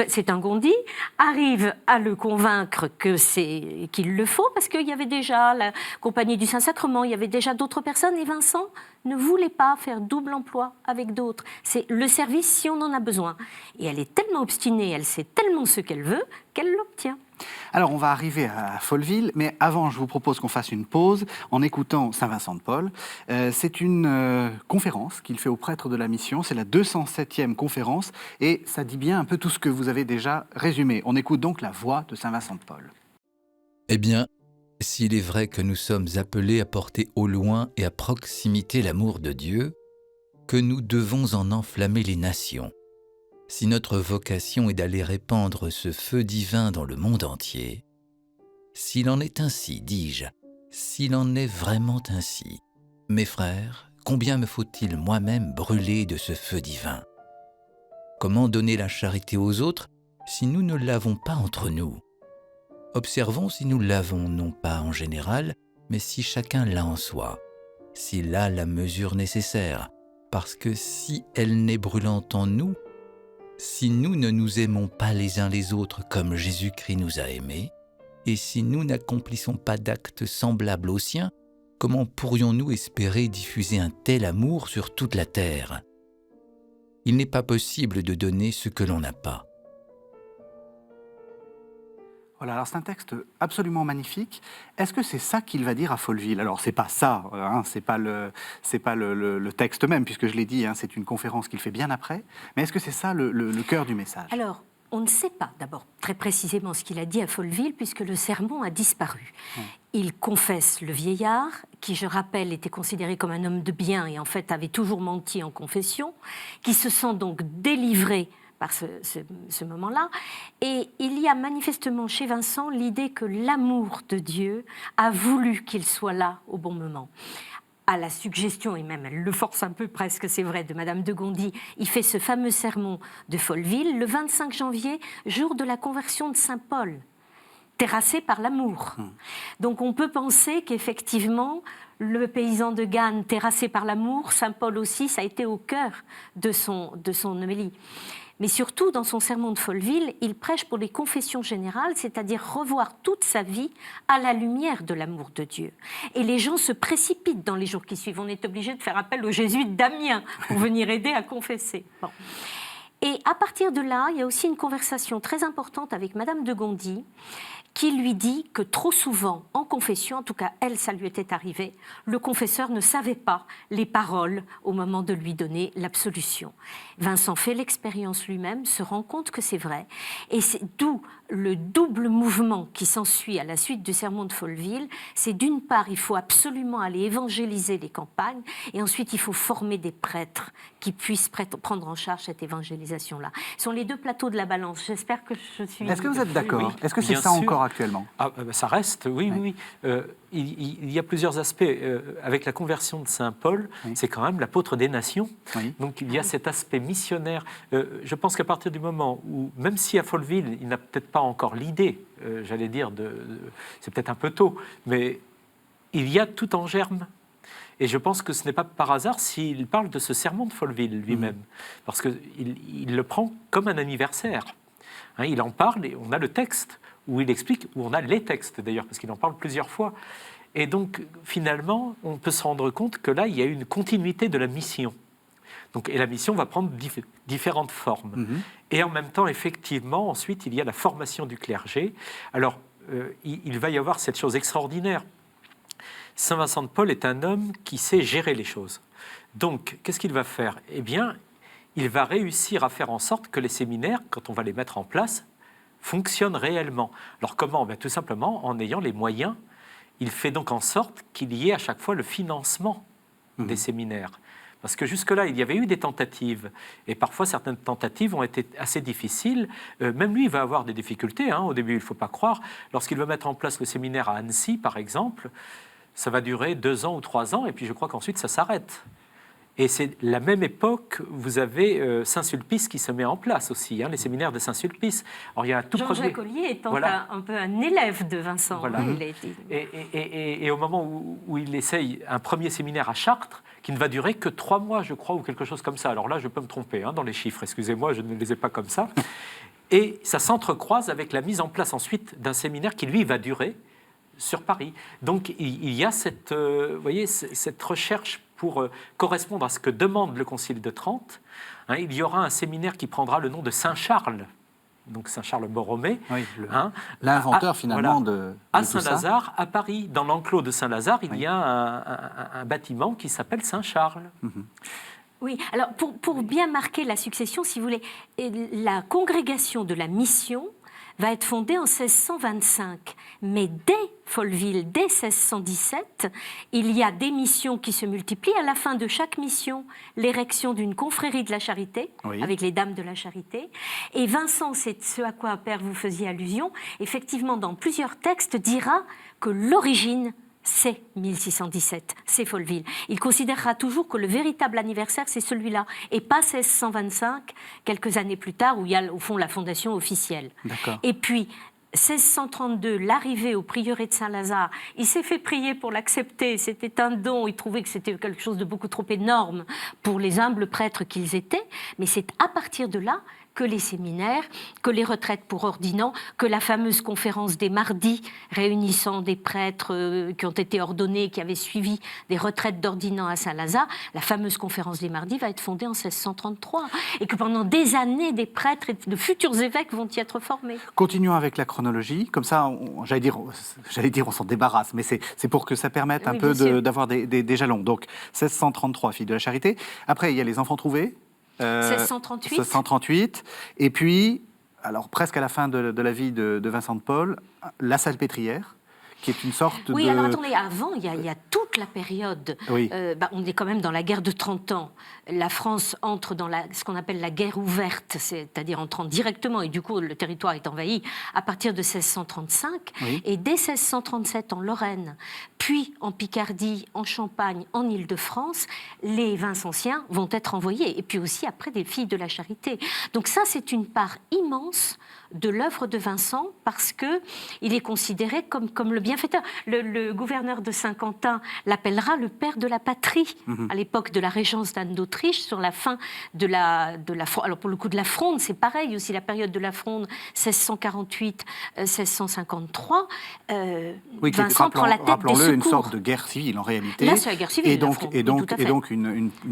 c'est un Gondi, arrive à le convaincre qu'il le faut, parce qu'il y avait déjà la Compagnie du Saint-Sacrement, il y avait déjà d'autres personnes, et Vincent ne voulait pas faire double emploi avec d'autres. C'est le service si on en a besoin. Et elle est tellement obstinée, elle sait tellement ce qu'elle veut, qu'elle l'obtient. Alors, on va arriver à Folleville, mais avant, je vous propose qu'on fasse une pause en écoutant Saint Vincent de Paul. C'est une conférence qu'il fait aux prêtres de la mission, c'est la 207e conférence, et ça dit bien un peu tout ce que vous avez déjà résumé. On écoute donc la voix de Saint Vincent de Paul. Eh bien, s'il est vrai que nous sommes appelés à porter au loin et à proximité l'amour de Dieu, que nous devons en enflammer les nations, si notre vocation est d'aller répandre ce feu divin dans le monde entier, s'il en est ainsi, dis-je, s'il en est vraiment ainsi, mes frères, combien me faut-il moi-même brûler de ce feu divin ? Comment donner la charité aux autres si nous ne l'avons pas entre nous ? Observons si nous l'avons non pas en général, mais si chacun l'a en soi, s'il a la mesure nécessaire, parce que si elle n'est brûlante en nous, si nous ne nous aimons pas les uns les autres comme Jésus-Christ nous a aimés, et si nous n'accomplissons pas d'actes semblables aux siens, comment pourrions-nous espérer diffuser un tel amour sur toute la terre ? Il n'est pas possible de donner ce que l'on n'a pas. Voilà, alors c'est un texte absolument magnifique. Est-ce que c'est ça qu'il va dire à Folleville ? Alors c'est pas ça, c'est pas le texte même, puisque je l'ai dit, c'est une conférence qu'il fait bien après. Mais est-ce que c'est ça le cœur du message ? Alors, on ne sait pas d'abord très précisément ce qu'il a dit à Folleville, puisque le sermon a disparu. Il confesse le vieillard, qui, je rappelle, était considéré comme un homme de bien et en fait avait toujours menti en confession, qui se sent donc délivré par ce moment-là. Et il y a manifestement chez Vincent l'idée que l'amour de Dieu a voulu qu'il soit là au bon moment. À la suggestion, et même elle le force un peu presque, c'est vrai, de Madame de Gondi, il fait ce fameux sermon de Folleville le 25 janvier, jour de la conversion de Saint Paul, terrassé par l'amour. Donc on peut penser qu'effectivement, le paysan de Gannes, terrassé par l'amour, Saint Paul aussi, ça a été au cœur de son homélie. Mais surtout, dans son sermon de Folleville, il prêche pour les confessions générales, c'est-à-dire revoir toute sa vie à la lumière de l'amour de Dieu. Et les gens se précipitent dans les jours qui suivent. On est obligé de faire appel aux jésuites d'Amiens pour venir aider à confesser. Bon. Et à partir de là, il y a aussi une conversation très importante avec Madame de Gondi, qui lui dit que trop souvent, en confession, en tout cas elle, ça lui était arrivé, le confesseur ne savait pas les paroles au moment de lui donner l'absolution. Vincent fait l'expérience lui-même, se rend compte que c'est vrai, et c'est d'où le double mouvement qui s'ensuit à la suite du sermon de Folleville, c'est d'une part, il faut absolument aller évangéliser les campagnes, et ensuite, il faut former des prêtres qui puissent prendre en charge cette évangélisation-là. Ce sont les deux plateaux de la balance. J'espère que je suis... Est-ce que vous êtes d'accord? Oui, Est-ce que c'est bien ça sûr. encore actuellement? Ça reste, oui, Oui. oui. Il y a plusieurs aspects. Avec la conversion de Saint Paul, Oui. c'est quand même l'apôtre des nations. Oui. Donc il y a cet aspect missionnaire. Je pense qu'à partir du moment où, même si à Folleville, il n'a peut-être pas encore l'idée, j'allais dire, c'est peut-être un peu tôt, mais il y a tout en germe. Et je pense que ce n'est pas par hasard s'il parle de ce sermon de Folleville lui-même, parce qu'il le prend comme un anniversaire. Hein, il en parle et on a le texte où il explique, où on a les textes d'ailleurs, parce qu'il en parle plusieurs fois. Et donc, finalement, on peut se rendre compte que là, il y a une continuité de la mission. Donc, et la mission va prendre différentes formes. Et en même temps, effectivement, ensuite, il y a la formation du clergé. Alors, il va y avoir cette chose extraordinaire. Saint Vincent de Paul est un homme qui sait gérer les choses. Donc, qu'est-ce qu'il va faire? Eh bien, il va réussir à faire en sorte que les séminaires, quand on va les mettre en place, fonctionnent réellement. Alors comment? Tout simplement en ayant les moyens. Il fait donc en sorte qu'il y ait à chaque fois le financement des séminaires. Parce que jusque-là, il y avait eu des tentatives, et parfois certaines tentatives ont été assez difficiles. Même lui, il va avoir des difficultés. Au début, il ne faut pas croire. Lorsqu'il veut mettre en place le séminaire à Annecy, par exemple, ça va durer 2 ans ou 3 ans, et puis je crois qu'ensuite, ça s'arrête. Et c'est la même époque, vous avez Saint-Sulpice qui se met en place aussi, les séminaires de Saint-Sulpice. Alors, il y a un tout Jean-Jacques premier... Ollier étant Voilà. un peu un élève de Vincent. Voilà. Il a été... Et au moment où il essaye un premier séminaire à Chartres, qui ne va durer que 3 mois, je crois, ou quelque chose comme ça. Alors là, je peux me tromper dans les chiffres, excusez-moi, je ne les ai pas comme ça. Et ça s'entrecroise avec la mise en place ensuite d'un séminaire qui, lui, va durer sur Paris. Donc, il y a cette, voyez, cette recherche pour correspondre à ce que demande le Concile de Trente. Il y aura un séminaire qui prendra le nom de Saint-Charles, donc Saint-Charles Borromée, Oui, l'inventeur finalement de à tout ça. Saint-Lazare, à Paris. Dans l'enclos de Saint-Lazare, il y a un bâtiment qui s'appelle Saint-Charles. Oui, alors pour bien marquer la succession, si vous voulez, la congrégation de la mission va être fondée en 1625. Mais dès Folleville, dès 1617, il y a des missions qui se multiplient. À la fin de chaque mission, l'érection d'une confrérie de la charité, Oui. avec les dames de la charité. Et Vincent, c'est ce à quoi, Père, vous faisiez allusion, effectivement, dans plusieurs textes, dira que l'origine, c'est 1617, c'est Folleville. Il considérera toujours que le véritable anniversaire, c'est celui-là, et pas 1625, quelques années plus tard, où il y a au fond la fondation officielle. D'accord. Et puis, 1632, l'arrivée au prieuré de Saint-Lazare, il s'est fait prier pour l'accepter, c'était un don, il trouvait que c'était quelque chose de beaucoup trop énorme pour les humbles prêtres qu'ils étaient, mais c'est à partir de là que les séminaires, que les retraites pour ordinants, que la fameuse conférence des mardis réunissant des prêtres qui ont été ordonnés, qui avaient suivi des retraites d'ordinants à Saint-Lazare, la fameuse conférence des mardis va être fondée en 1633 et que pendant des années, des prêtres et de futurs évêques vont y être formés. Continuons avec la chronologie, comme ça, j'allais dire, on s'en débarrasse, mais c'est pour que ça permette Oui, un peu bien sûr. d'avoir des jalons. Donc, 1633, Fille de la Charité. Après, il y a les enfants trouvés. 1638. 1638. Et puis, alors presque à la fin de la vie de Vincent de Paul, la Salpêtrière, qui est une sorte Oui, de... alors attendez, avant, il y a toute la période. Oui. On est quand même dans la guerre de 30 ans. La France entre dans ce qu'on appelle la guerre ouverte, c'est-à-dire entrant directement, et du coup, le territoire est envahi à partir de 1635. Oui. Et dès 1637, en Lorraine, puis en Picardie, en Champagne, en Île-de-France, les Vincentiens vont être envoyés. Et puis aussi, après, des filles de la Charité. Donc ça, c'est une part immense de l'œuvre de Vincent parce qu'il est considéré comme le bienfaiteur. Le gouverneur de Saint-Quentin l'appellera le père de la patrie à l'époque de la régence d'Anne d'Autriche, sur la fin de la alors pour le coup de la Fronde, c'est pareil aussi, la période de la Fronde 1648-1653. Oui, qui est, Vincent prend la tête des rappelons-le, secours. une sorte de guerre civile en réalité. Là, c'est la guerre civile, Et la donc, Fronde, et donc, oui, tout à et fait. donc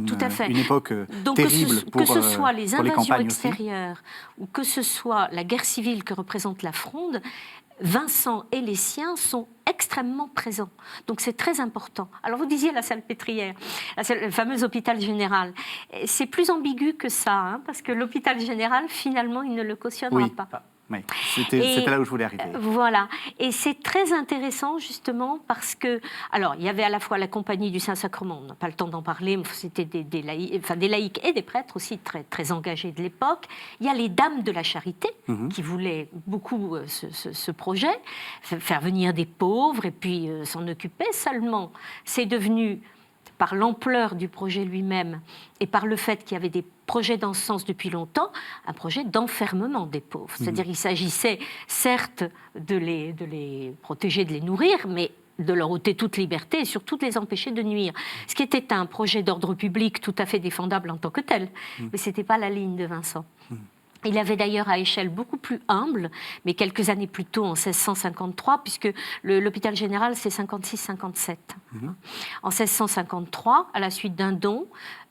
Tout à fait. une époque Donc, terrible que ce soit les pour les invasions campagnes aussi. extérieures ou que ce soit la guerre civile que représente la Fronde, Vincent et les siens sont extrêmement présents. Donc c'est très important. Alors vous disiez la Salpêtrière, le fameux hôpital général. C'est plus ambigu que ça, parce que l'hôpital général, finalement, il ne le cautionnera Oui. pas. Oui, c'était là où je voulais arriver. Voilà. Et c'est très intéressant, justement, parce que... Alors, il y avait à la fois la Compagnie du Saint-Sacrement, on n'a pas le temps d'en parler, mais c'était des laïcs et des prêtres aussi très, très engagés de l'époque. Il y a les Dames de la Charité, qui voulaient beaucoup ce projet, faire venir des pauvres et puis s'en occuper. Seulement, c'est devenu, par l'ampleur du projet lui-même et par le fait qu'il y avait des projets dans ce sens depuis longtemps, un projet d'enfermement des pauvres. C'est-à-dire qu'il s'agissait certes de les protéger, de les nourrir, mais de leur ôter toute liberté et surtout de les empêcher de nuire. Ce qui était un projet d'ordre public tout à fait défendable en tant que tel, mais ce n'était pas la ligne de Vincent. Il avait d'ailleurs à échelle beaucoup plus humble, mais quelques années plus tôt, en 1653, puisque l'hôpital général, c'est 56-57. En 1653, à la suite d'un don,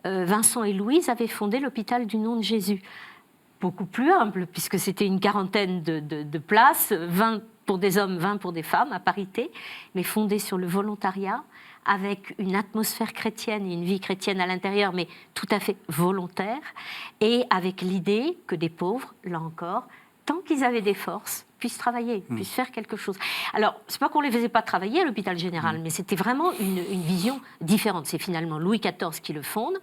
Vincent et Louise avaient fondé l'hôpital du Nom de Jésus. Beaucoup plus humble, puisque c'était une quarantaine de places, 20 pour des hommes, 20 pour des femmes, à parité, mais fondé sur le volontariat, avec une atmosphère chrétienne et une vie chrétienne à l'intérieur, mais tout à fait volontaire, et avec l'idée que des pauvres, là encore, tant qu'ils avaient des forces, puissent travailler, puissent faire quelque chose. Alors, c'est pas qu'on les faisait pas travailler à l'hôpital général, mais c'était vraiment une vision différente. C'est finalement Louis XIV qui le fonde.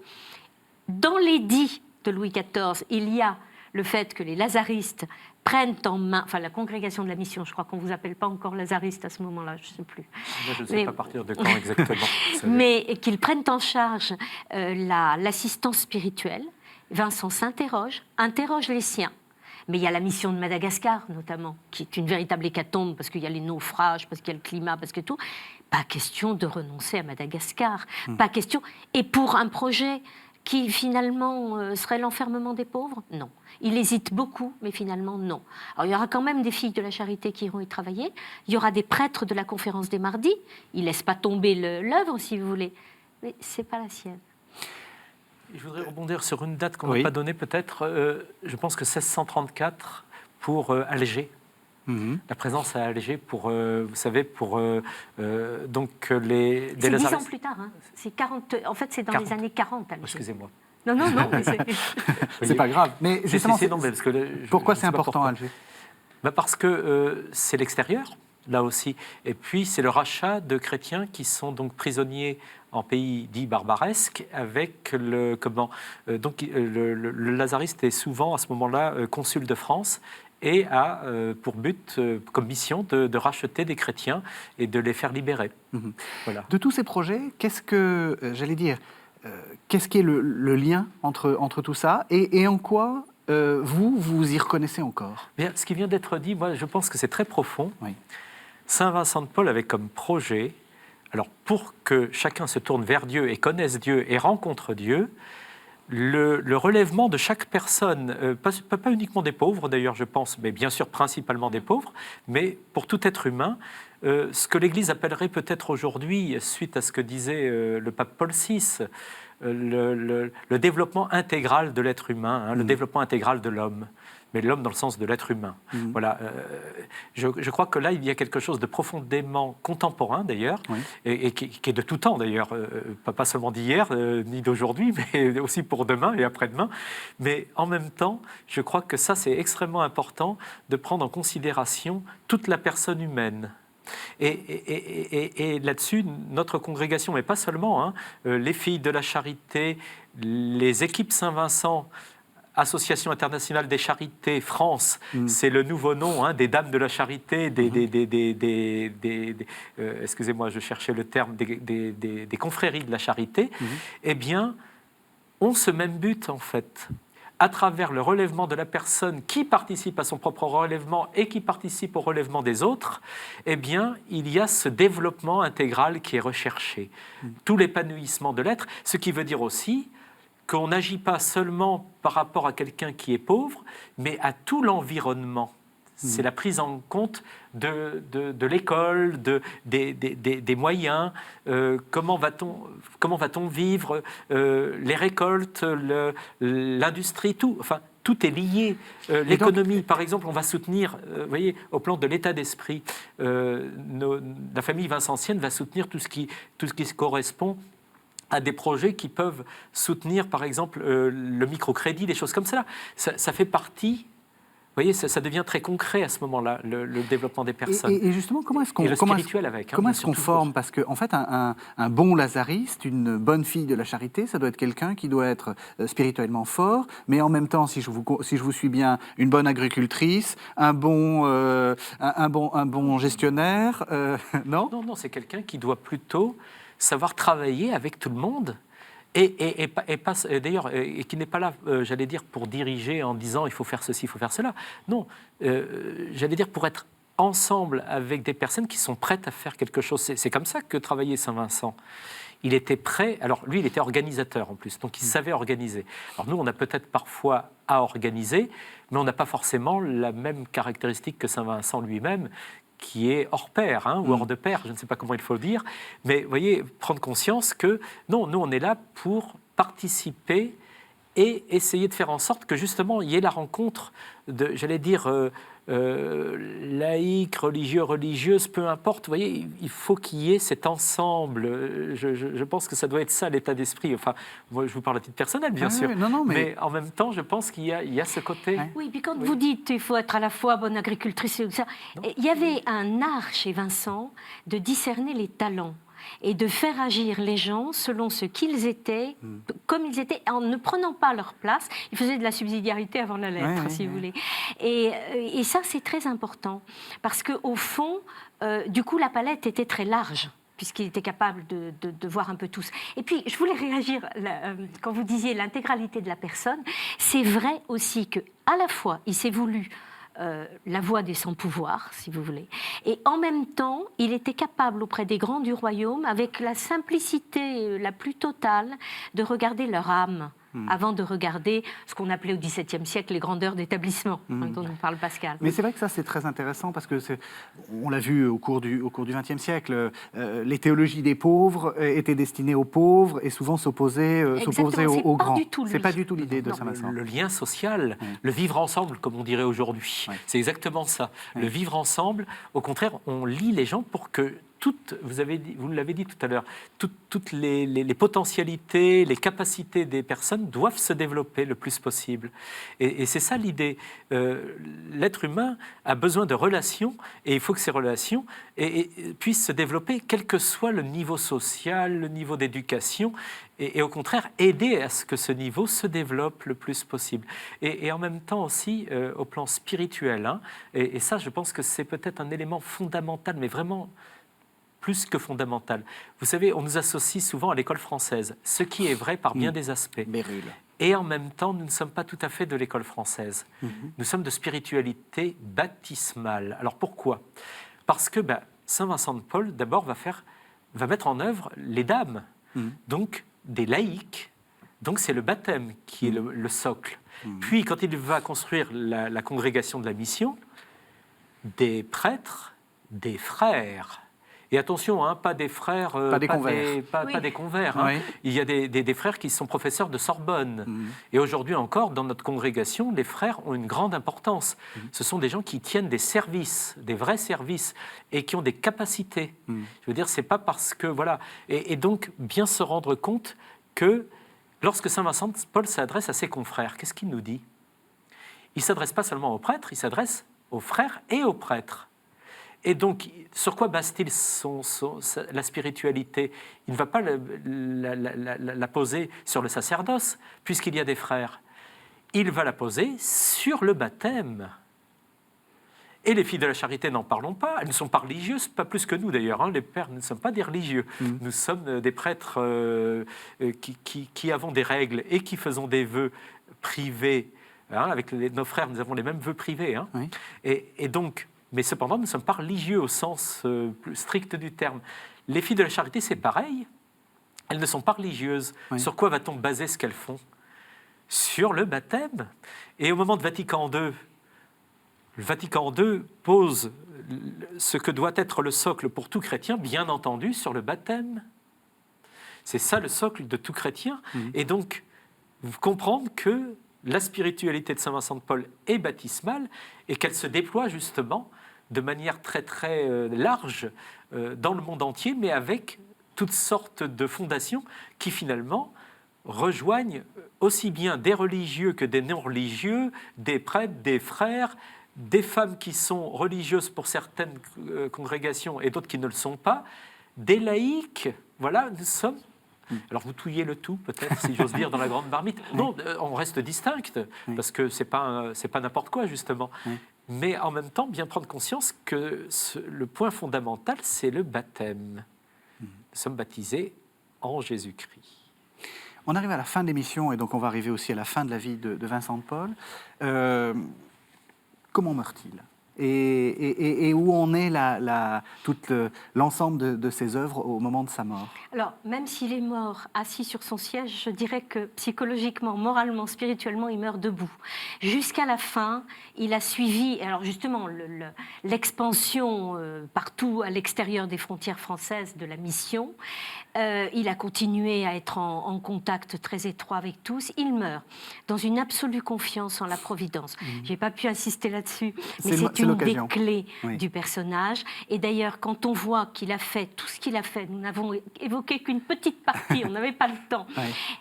Dans l'édit de Louis XIV, il y a le fait que les lazaristes prennent en main, enfin la congrégation de la mission, je crois qu'on ne vous appelle pas encore lazariste à ce moment-là, je ne sais plus. Moi, je ne sais pas à partir de quand exactement. Mais qu'ils prennent en charge l'assistance spirituelle. Vincent s'interroge, interroge les siens. Mais il y a la mission de Madagascar, notamment, qui est une véritable hécatombe, parce qu'il y a les naufrages, parce qu'il y a le climat, parce que tout. Pas question de renoncer à Madagascar, pas question. Et pour un projet qui, finalement, serait l'enfermement des pauvres, non. Il hésite beaucoup, mais finalement, non. Alors, il y aura quand même des filles de la charité qui iront y travailler. Il y aura des prêtres de la conférence des mardis. Il ne laisse pas tomber l'œuvre, si vous voulez. Mais ce n'est pas la sienne. Je voudrais rebondir sur une date qu'on n'a pas donnée, peut-être. Je pense que 1634 pour Alger. La présence à Alger pour, vous savez, pour donc les... C'est 10 ans plus tard. Hein. C'est 40, en fait, c'est dans 40. Les années 40. Alger. Excusez-moi. Non. Mais c'est pas grave. Mais justement, parce que pourquoi c'est important à Alger? Parce que c'est l'extérieur, là aussi. Et puis, c'est le rachat de chrétiens qui sont donc prisonniers en pays dit barbaresque, avec le lazariste est souvent, à ce moment-là, consul de France, et a pour but, comme mission, de racheter des chrétiens et de les faire libérer. Voilà. De tous ces projets, qu'est-ce que, qu'est-ce qui est le lien entre tout ça et en quoi vous y reconnaissez encore? Bien, ce qui vient d'être dit, moi, je pense que c'est très profond. Oui. Saint Vincent de Paul avait comme projet, alors pour que chacun se tourne vers Dieu et connaisse Dieu et rencontre Dieu, le relèvement de chaque personne, pas uniquement des pauvres d'ailleurs je pense, mais bien sûr principalement des pauvres, mais pour tout être humain, ce que l'Église appellerait peut-être aujourd'hui, suite à ce que disait le pape Paul VI, le développement intégral de l'être humain, le développement intégral de l'homme, mais l'homme dans le sens de l'être humain. Voilà. Je crois que là, il y a quelque chose de profondément contemporain, d'ailleurs, et qui est de tout temps, d'ailleurs, pas seulement d'hier, ni d'aujourd'hui, mais aussi pour demain et après-demain. Mais en même temps, je crois que ça, c'est extrêmement important de prendre en considération toute la personne humaine. Et là-dessus, notre congrégation, mais pas seulement, les filles de la charité, les équipes Saint-Vincent, Association internationale des charités France, c'est le nouveau nom des Dames de la Charité, excusez-moi, je cherchais le terme, des confréries de la charité, eh bien, ont ce même but en fait. À travers le relèvement de la personne qui participe à son propre relèvement et qui participe au relèvement des autres, eh bien, il y a ce développement intégral qui est recherché. Tout l'épanouissement de l'être, ce qui veut dire aussi qu'on n'agit pas seulement par rapport à quelqu'un qui est pauvre, mais à tout l'environnement. C'est la prise en compte de l'école, des moyens, comment va-t-on vivre, les récoltes, l'industrie, tout. Enfin, tout est lié. L'économie, par exemple, on va soutenir, vous voyez, au plan de l'état d'esprit, la famille vincentienne va soutenir tout ce qui correspond à des projets qui peuvent soutenir, par exemple, le microcrédit, des choses comme ça. Ça fait partie, vous voyez, ça devient très concret à ce moment-là, le développement des personnes. Et justement, comment est-ce qu'on Et le spirituel avec. Comment est-ce qu'on forme? Parce qu'en fait, un bon lazariste, une bonne fille de la charité, ça doit être quelqu'un qui doit être spirituellement fort, mais en même temps, si je vous suis bien, une bonne agricultrice, un bon gestionnaire, non? Non, c'est quelqu'un qui doit plutôt savoir travailler avec tout le monde. Et qui n'est pas là, j'allais dire, pour diriger en disant il faut faire ceci, il faut faire cela. Non, j'allais dire pour être ensemble avec des personnes qui sont prêtes à faire quelque chose. C'est comme ça que travaillait Saint Vincent. Il était prêt, alors lui il était organisateur en plus, donc il savait organiser. Alors nous on a peut-être parfois à organiser, mais on n'a pas forcément la même caractéristique que Saint Vincent lui-même, qui est hors pair, ou hors de pair, je ne sais pas comment il faut le dire, mais vous voyez, prendre conscience que non, nous on est là pour participer et essayer de faire en sorte que justement il y ait la rencontre de, j'allais dire, laïcs, religieux, religieuse, peu importe, vous voyez, il faut qu'il y ait cet ensemble. Je pense que ça doit être ça l'état d'esprit. Enfin, moi, je vous parle à titre personnel, bien sûr. Oui, non, mais en même temps, je pense qu'il y a ce côté. Ouais. Oui, puis quand vous dites qu'il faut être à la fois bonne agricultrice et tout ça, il y avait un art chez Vincent de discerner les talents et de faire agir les gens selon ce qu'ils étaient, comme ils étaient, en ne prenant pas leur place. Il faisait de la subsidiarité avant la lettre, si vous voulez. Et ça, c'est très important, parce qu'au fond, du coup, la palette était très large, puisqu'il était capable de voir un peu tous. Et puis, je voulais réagir, quand vous disiez l'intégralité de la personne, c'est vrai aussi qu'à la fois, il s'est voulu la voix des sans-pouvoirs, si vous voulez. Et en même temps, il était capable auprès des grands du royaume, avec la simplicité la plus totale, de regarder leur âme, avant de regarder ce qu'on appelait au XVIIe siècle les grandeurs d'établissement, dont nous parle Pascal. Mais c'est vrai que ça, c'est très intéressant parce que on l'a vu au cours du XXe siècle, les théologies des pauvres étaient destinées aux pauvres et souvent s'opposaient aux grands. C'est pas du tout l'idée de Saint Vincent. Le lien social, le vivre ensemble, comme on dirait aujourd'hui, c'est exactement ça. Le vivre ensemble, au contraire, on lie les gens pour que vous l'avez dit tout à l'heure, toutes les potentialités, les capacités des personnes doivent se développer le plus possible. Et c'est ça l'idée. L'être humain a besoin de relations, et il faut que ces relations puissent se développer, quel que soit le niveau social, le niveau d'éducation, et au contraire, aider à ce que ce niveau se développe le plus possible. Et en même temps aussi, au plan spirituel, et ça, je pense que c'est peut-être un élément fondamental, mais vraiment plus que fondamental. Vous savez, on nous associe souvent à l'école française, ce qui est vrai par bien des aspects. Bérulle. Et en même temps, nous ne sommes pas tout à fait de l'école française. Nous sommes de spiritualité baptismale. Alors pourquoi? Parce que Saint Vincent de Paul, d'abord, va mettre en œuvre les dames, donc des laïcs. Donc c'est le baptême qui est le socle. Puis, quand il va construire la congrégation de la mission, des prêtres, des frères. Et attention, pas des frères, pas des convers. Pas des convers. Oui. Il y a des frères qui sont professeurs de Sorbonne. Et aujourd'hui encore, dans notre congrégation, les frères ont une grande importance. Ce sont des gens qui tiennent des services, des vrais services, et qui ont des capacités. Je veux dire, c'est pas parce que... Voilà. Et donc, bien se rendre compte que lorsque Saint Vincent de Paul s'adresse à ses confrères, qu'est-ce qu'il nous dit? Il ne s'adresse pas seulement aux prêtres, il s'adresse aux frères et aux prêtres. Et donc, sur quoi base-t-il la spiritualité? Il ne va pas la poser sur le sacerdoce, puisqu'il y a des frères. Il va la poser sur le baptême. Et les filles de la charité, n'en parlons pas. Elles ne sont pas religieuses, pas plus que nous d'ailleurs. Les pères, nous ne sommes pas des religieux. Nous sommes des prêtres qui avons des règles et qui faisons des vœux privés. Avec nos frères, nous avons les mêmes vœux privés. Oui. Et donc... Mais cependant, nous ne sommes pas religieux au sens plus strict du terme. Les filles de la charité, c'est pareil. Elles ne sont pas religieuses. Oui. Sur quoi va-t-on baser ce qu'elles font? Sur le baptême. Et au moment de Vatican II, le Vatican II pose ce que doit être le socle pour tout chrétien, bien entendu, sur le baptême. C'est ça le socle de tout chrétien. Et donc, vous comprendre que la spiritualité de Saint Vincent de Paul est baptismale et qu'elle se déploie justement de manière très très large dans le monde entier, mais avec toutes sortes de fondations qui finalement rejoignent aussi bien des religieux que des non-religieux, des prêtres, des frères, des femmes qui sont religieuses pour certaines congrégations et d'autres qui ne le sont pas, des laïcs. Voilà, nous sommes. Alors vous touillez le tout, peut-être, si j'ose dire, dans la grande marmite. Non, on reste distinct, parce que c'est pas n'importe quoi, justement. Mais en même temps, bien prendre conscience que le point fondamental, c'est le baptême. Nous sommes baptisés en Jésus-Christ. On arrive à la fin de l'émission, et donc on va arriver aussi à la fin de la vie de Vincent de Paul. Comment meurt-il ? Et où en est l'ensemble de ses œuvres au moment de sa mort? Alors, même s'il est mort assis sur son siège, je dirais que psychologiquement, moralement, spirituellement, il meurt debout. Jusqu'à la fin, il a suivi, alors justement, l'expansion partout à l'extérieur des frontières françaises de la mission. Il a continué à être en contact très étroit avec tous. Il meurt dans une absolue confiance en la Providence. Je n'ai pas pu insister là-dessus, mais c'est une des clés du personnage. Et d'ailleurs, quand on voit qu'il a fait tout ce qu'il a fait, nous n'avons évoqué qu'une petite partie, on n'avait pas le temps,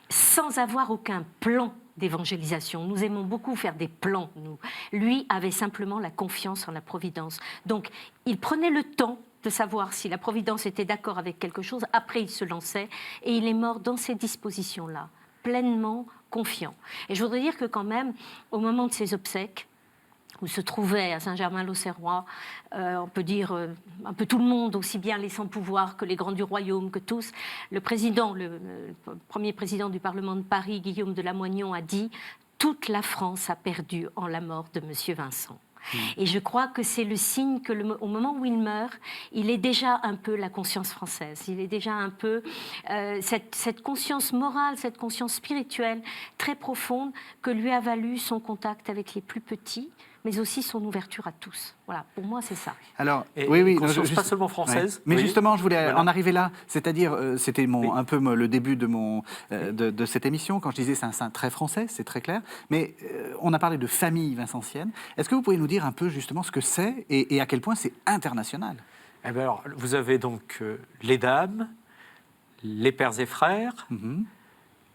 sans avoir aucun plan d'évangélisation. Nous aimons beaucoup faire des plans, nous. Lui avait simplement la confiance en la Providence. Donc, il prenait le temps de savoir si la Providence était d'accord avec quelque chose. Après, il se lançait et il est mort dans ces dispositions-là, pleinement confiant. Et je voudrais dire que quand même, au moment de ses obsèques, où se trouvait à Saint-Germain-l'Auxerrois, on peut dire un peu tout le monde, aussi bien les sans-pouvoir que les grands du royaume, que tous. Le premier président du Parlement de Paris, Guillaume de Lamoignon, a dit « Toute la France a perdu en la mort de Monsieur Vincent ». Et je crois que c'est le signe que au moment où il meurt, il est déjà un peu la conscience française. Il est déjà un peu cette conscience morale, cette conscience spirituelle très profonde que lui a valu son contact avec les plus petits, mais aussi son ouverture à tous. Voilà, pour moi, c'est ça. Alors, conscience pas seulement française. Mais justement, je voulais en arriver là. C'est-à-dire, c'était un peu le début de cette émission, quand je disais c'est un saint très français, c'est très clair. Mais on a parlé de famille vincentienne. Est-ce que vous pouvez nous dire un peu justement ce que c'est et à quel point c'est international? Eh bien alors, vous avez donc les dames, les pères et frères,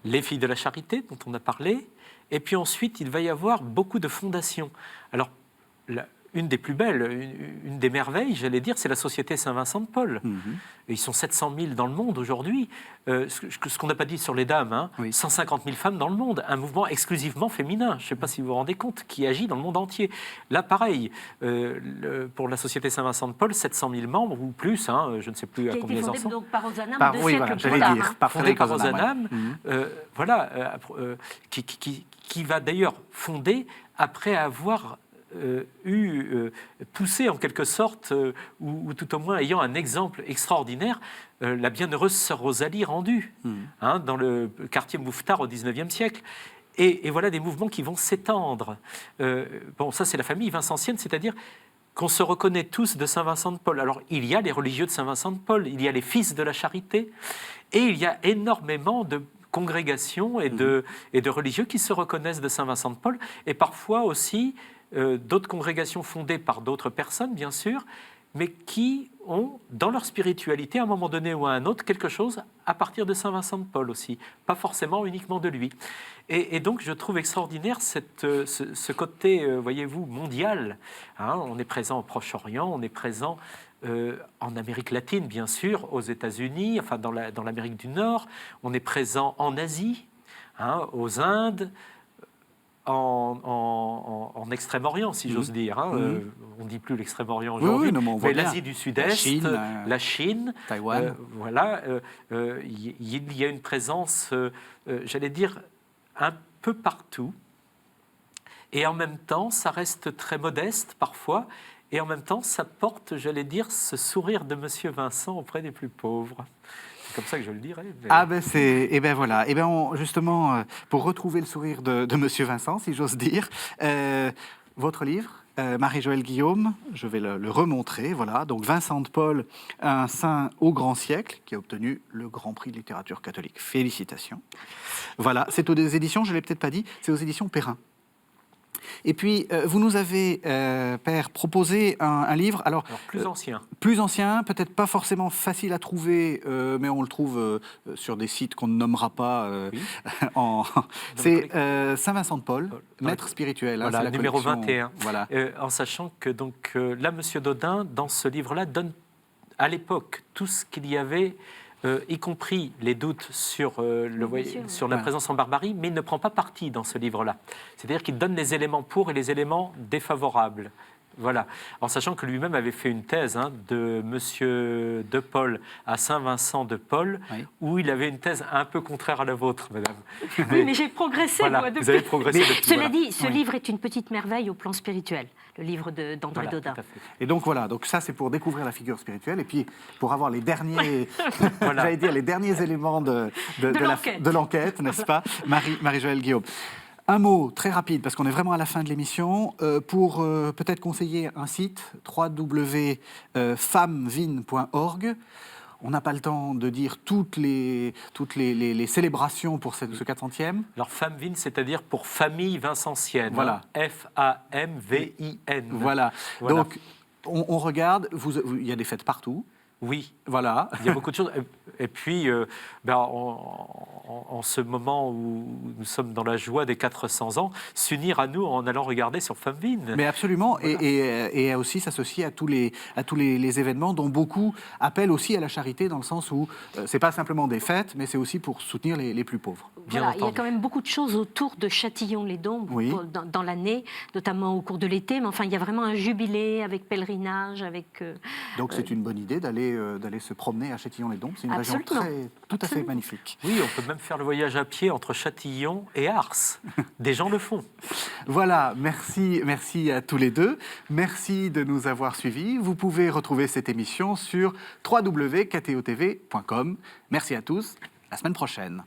les filles de la charité, dont on a parlé. Et puis ensuite, il va y avoir beaucoup de fondations. Alors, une des plus belles, une des merveilles, j'allais dire, c'est la Société Saint-Vincent de Paul. Et ils sont 700 000 dans le monde aujourd'hui. Ce qu'on n'a pas dit sur les dames, 150 000 femmes dans le monde. Un mouvement exclusivement féminin, je ne sais pas si vous vous rendez compte, qui agit dans le monde entier. Là, pareil, pour la Société Saint-Vincent de Paul, 700 000 membres ou plus, je ne sais plus à combien les enfants. Donc par Ozanam, Fondé par Ozanam, voilà, qui va d'ailleurs fonder après avoir poussé en quelque sorte, ou tout au moins ayant un exemple extraordinaire, la bienheureuse sœur Rosalie rendue, dans le quartier Mouffetard au XIXe siècle. Et voilà des mouvements qui vont s'étendre. Bon, ça c'est la famille vincentienne, c'est-à-dire qu'on se reconnaît tous de Saint-Vincent de Paul. Alors, il y a les religieux de Saint-Vincent de Paul, il y a les fils de la charité, et il y a énormément de congrégations et de religieux qui se reconnaissent de Saint-Vincent de Paul, et parfois aussi d'autres congrégations fondées par d'autres personnes, bien sûr, mais qui ont, dans leur spiritualité, à un moment donné ou à un autre, quelque chose à partir de Saint-Vincent de Paul aussi, pas forcément uniquement de lui. Et donc, je trouve extraordinaire ce côté, voyez-vous, mondial. On est présent au Proche-Orient, on est présent en Amérique latine, bien sûr, aux États-Unis, enfin dans l'Amérique du Nord, on est présent en Asie, aux Indes, en Extrême-Orient, si j'ose dire. On ne dit plus l'Extrême-Orient aujourd'hui, mais l'Asie du Sud-Est, la Chine, Taïwan. Voilà, il y a une présence, j'allais dire, un peu partout. Et en même temps, ça reste très modeste parfois. Et en même temps, ça porte, j'allais dire, ce sourire de Monsieur Vincent auprès des plus pauvres. C'est comme ça que je le dirais. Mais... Ah ben c'est, et ben voilà, et ben justement pour retrouver le sourire de Monsieur Vincent, si j'ose dire, votre livre, Marie-Joëlle Guillaume, je vais le remontrer, voilà. Donc Vincent de Paul, un saint au grand siècle, qui a obtenu le Grand Prix de littérature catholique. Félicitations. Voilà, c'est aux éditions, je l'ai peut-être pas dit, c'est aux éditions Perrin. Et puis, vous nous avez, Père, proposé un livre, alors plus ancien. Plus ancien, peut-être pas forcément facile à trouver, mais on le trouve sur des sites qu'on ne nommera pas. Oui. C'est Saint-Vincent de Paul, maître spirituel. Voilà, c'est la numéro collection. 21. Voilà. En sachant que donc, là, M. Dodin, dans ce livre-là, donne à l'époque tout ce qu'il y avait, y compris les doutes sur, sur la présence en barbarie, mais il ne prend pas parti dans ce livre-là. C'est-à-dire qu'il donne les éléments pour et les éléments défavorables. Voilà, en sachant que lui-même avait fait une thèse de Monsieur de Paul à Saint-Vincent de Paul, oui. Où il avait une thèse un peu contraire à la vôtre, madame. Oui, mais j'ai progressé, voilà, moi, depuis. Vous avez progressé depuis. Cela dit, ce livre est une petite merveille au plan spirituel, le livre d'André Dodin. Et donc voilà, donc ça c'est pour découvrir la figure spirituelle, et puis pour avoir les derniers, j'allais dire les derniers éléments de l'enquête, n'est-ce pas, Marie-Joëlle Guillaume. Un mot très rapide, parce qu'on est vraiment à la fin de l'émission, pour peut-être conseiller un site, www.femmevin.org. On n'a pas le temps de dire toutes les célébrations pour ce 400e. Alors, Femmevin, c'est-à-dire pour famille vincentienne. Voilà. F-A-M-V-I-N. Voilà. Donc, on regarde, il y a des fêtes partout. Oui, voilà. Il y a beaucoup de choses. Et puis, en ce moment où nous sommes dans la joie des 400 ans, s'unir à nous en allant regarder sur Femmevin. Mais absolument, voilà. et aussi s'associer à tous les événements dont beaucoup appellent aussi à la charité, dans le sens où c'est pas simplement des fêtes, mais c'est aussi pour soutenir les plus pauvres. Voilà, il y a quand même beaucoup de choses autour de Châtillon-les-Dombes oui. dans l'année, notamment au cours de l'été, mais enfin il y a vraiment un jubilé avec pèlerinage, avec... Donc c'est une bonne idée d'aller se promener à Châtillon-les-Dombes, c'est une région tout à fait magnifique. Oui, on peut même faire le voyage à pied entre Châtillon et Ars. Des gens le font. Voilà, merci à tous les deux. Merci de nous avoir suivis. Vous pouvez retrouver cette émission sur www.ktotv.com. Merci à tous, à la semaine prochaine.